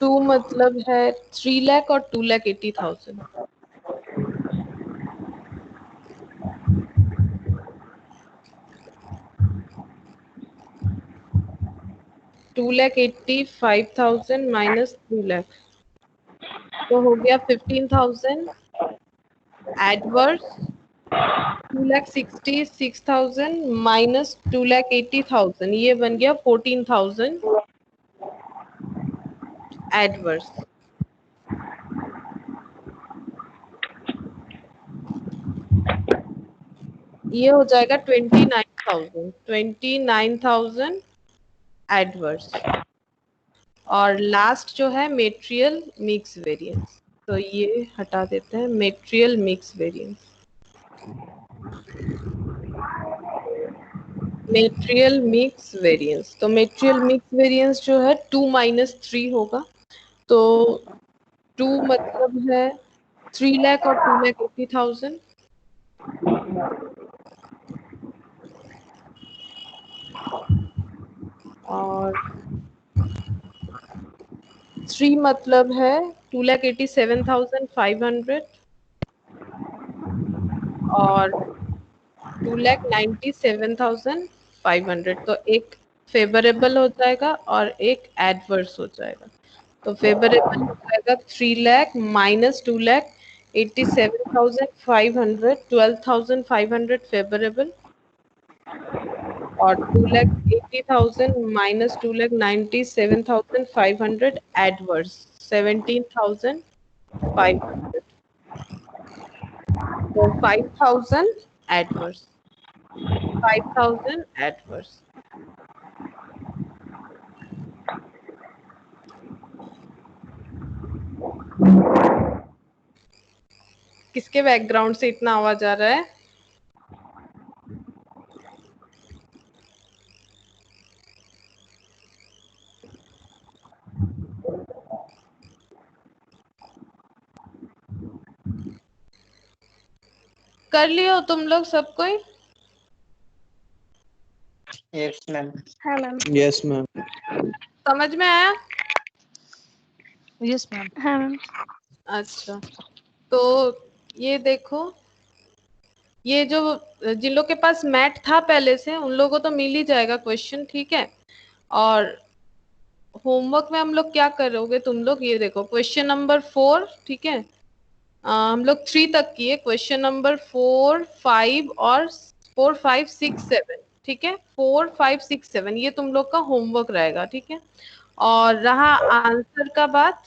2 मतलब है 3 लाख और 2,80,000। 2,85,000 माइनस 3 लाख तो हो गया 15,000 एडवर्स। 2,66,000 माइनस 2,80,000 ये बन गया 14,000 एडवर्स। ये हो जाएगा 29,000 एडवर्स। और लास्ट जो है मेटेरियल मिक्स वेरिएंस, तो ये हटा देते हैं। Material mix variance, material mix variance, तो मेटेरियल मिक्स वेरिएंस जो है 2 माइनस 3 होगा। तो 2 मतलब है 3 लाख और 2,80,000 और 3 मतलब है 2,87,500 और 2,97,500। तो एक फेवरेबल हो जाएगा और एक एडवर्स हो जाएगा। तो फेवरेबल हो जाएगा 3 लाख माइनस 2,87,500, 12,500 फेवरेबल और 2,80,000 माइनस 2,97,500 एडवर्स, 17,500। तो 5,000 एडवर्स, 5,000 एडवर्स। किसके बैकग्राउंड से इतना आवाज आ रहा है? कर लियो तुम लोग सब कोई? Yes ma'am. हाँ मैम। Yes ma'am. समझ में आया? Yes ma'am. हाँ मैम। अच्छा, तो ये देखो, ये जो जिन लोग के पास मैट था पहले से उन लोगों को तो मिल ही जाएगा क्वेश्चन, ठीक है। और होमवर्क में हम लोग क्या करोगे तुम लोग, ये देखो क्वेश्चन नंबर 4, ठीक है। हम लोग 3 तक किए, क्वेश्चन नंबर 4, 5 और 4, 5, 6, 7 ठीक है, 4, 5, 6, 7 ये तुम लोग का होमवर्क रहेगा, ठीक है। और रहा आंसर का बात,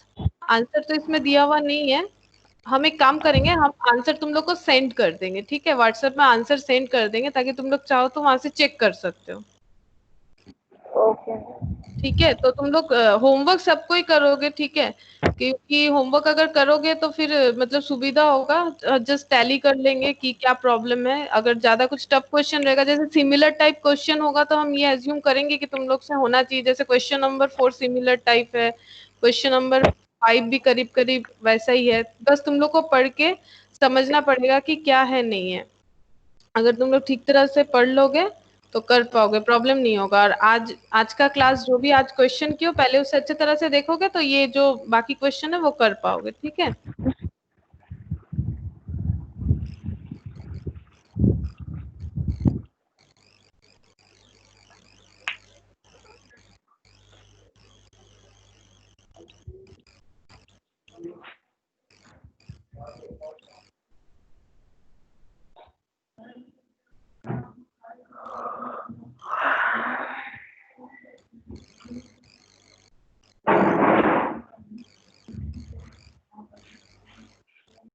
आंसर तो इसमें दिया हुआ नहीं है। हम एक काम करेंगे, हम आंसर तुम लोग को सेंड कर देंगे, ठीक है, व्हाट्सएप में आंसर सेंड कर देंगे ताकि तुम लोग चाहो तो वहां से चेक कर सकते हो। ओके। ठीक है, तो तुम लोग होमवर्क सबको ही करोगे, ठीक है, क्योंकि होमवर्क अगर करोगे तो फिर मतलब सुविधा होगा, जस्ट टैली कर लेंगे कि क्या प्रॉब्लम है। अगर ज्यादा कुछ टफ क्वेश्चन रहेगा, जैसे सिमिलर टाइप क्वेश्चन होगा, तो हम ये एज्यूम करेंगे कि तुम लोग से होना चाहिए। जैसे क्वेश्चन नंबर 4 सिमिलर टाइप है, क्वेश्चन नंबर 5 भी करीब करीब वैसा ही है। बस तुम लोग को पढ़ के समझना पड़ेगा कि क्या है नहीं है। अगर तुम लोग ठीक तरह से पढ़ लोगे तो कर पाओगे, प्रॉब्लम नहीं होगा। और आज आज का क्लास जो भी आज क्वेश्चन की हो, पहले उसे अच्छे तरह से देखोगे तो ये जो बाकी क्वेश्चन है वो कर पाओगे, ठीक है।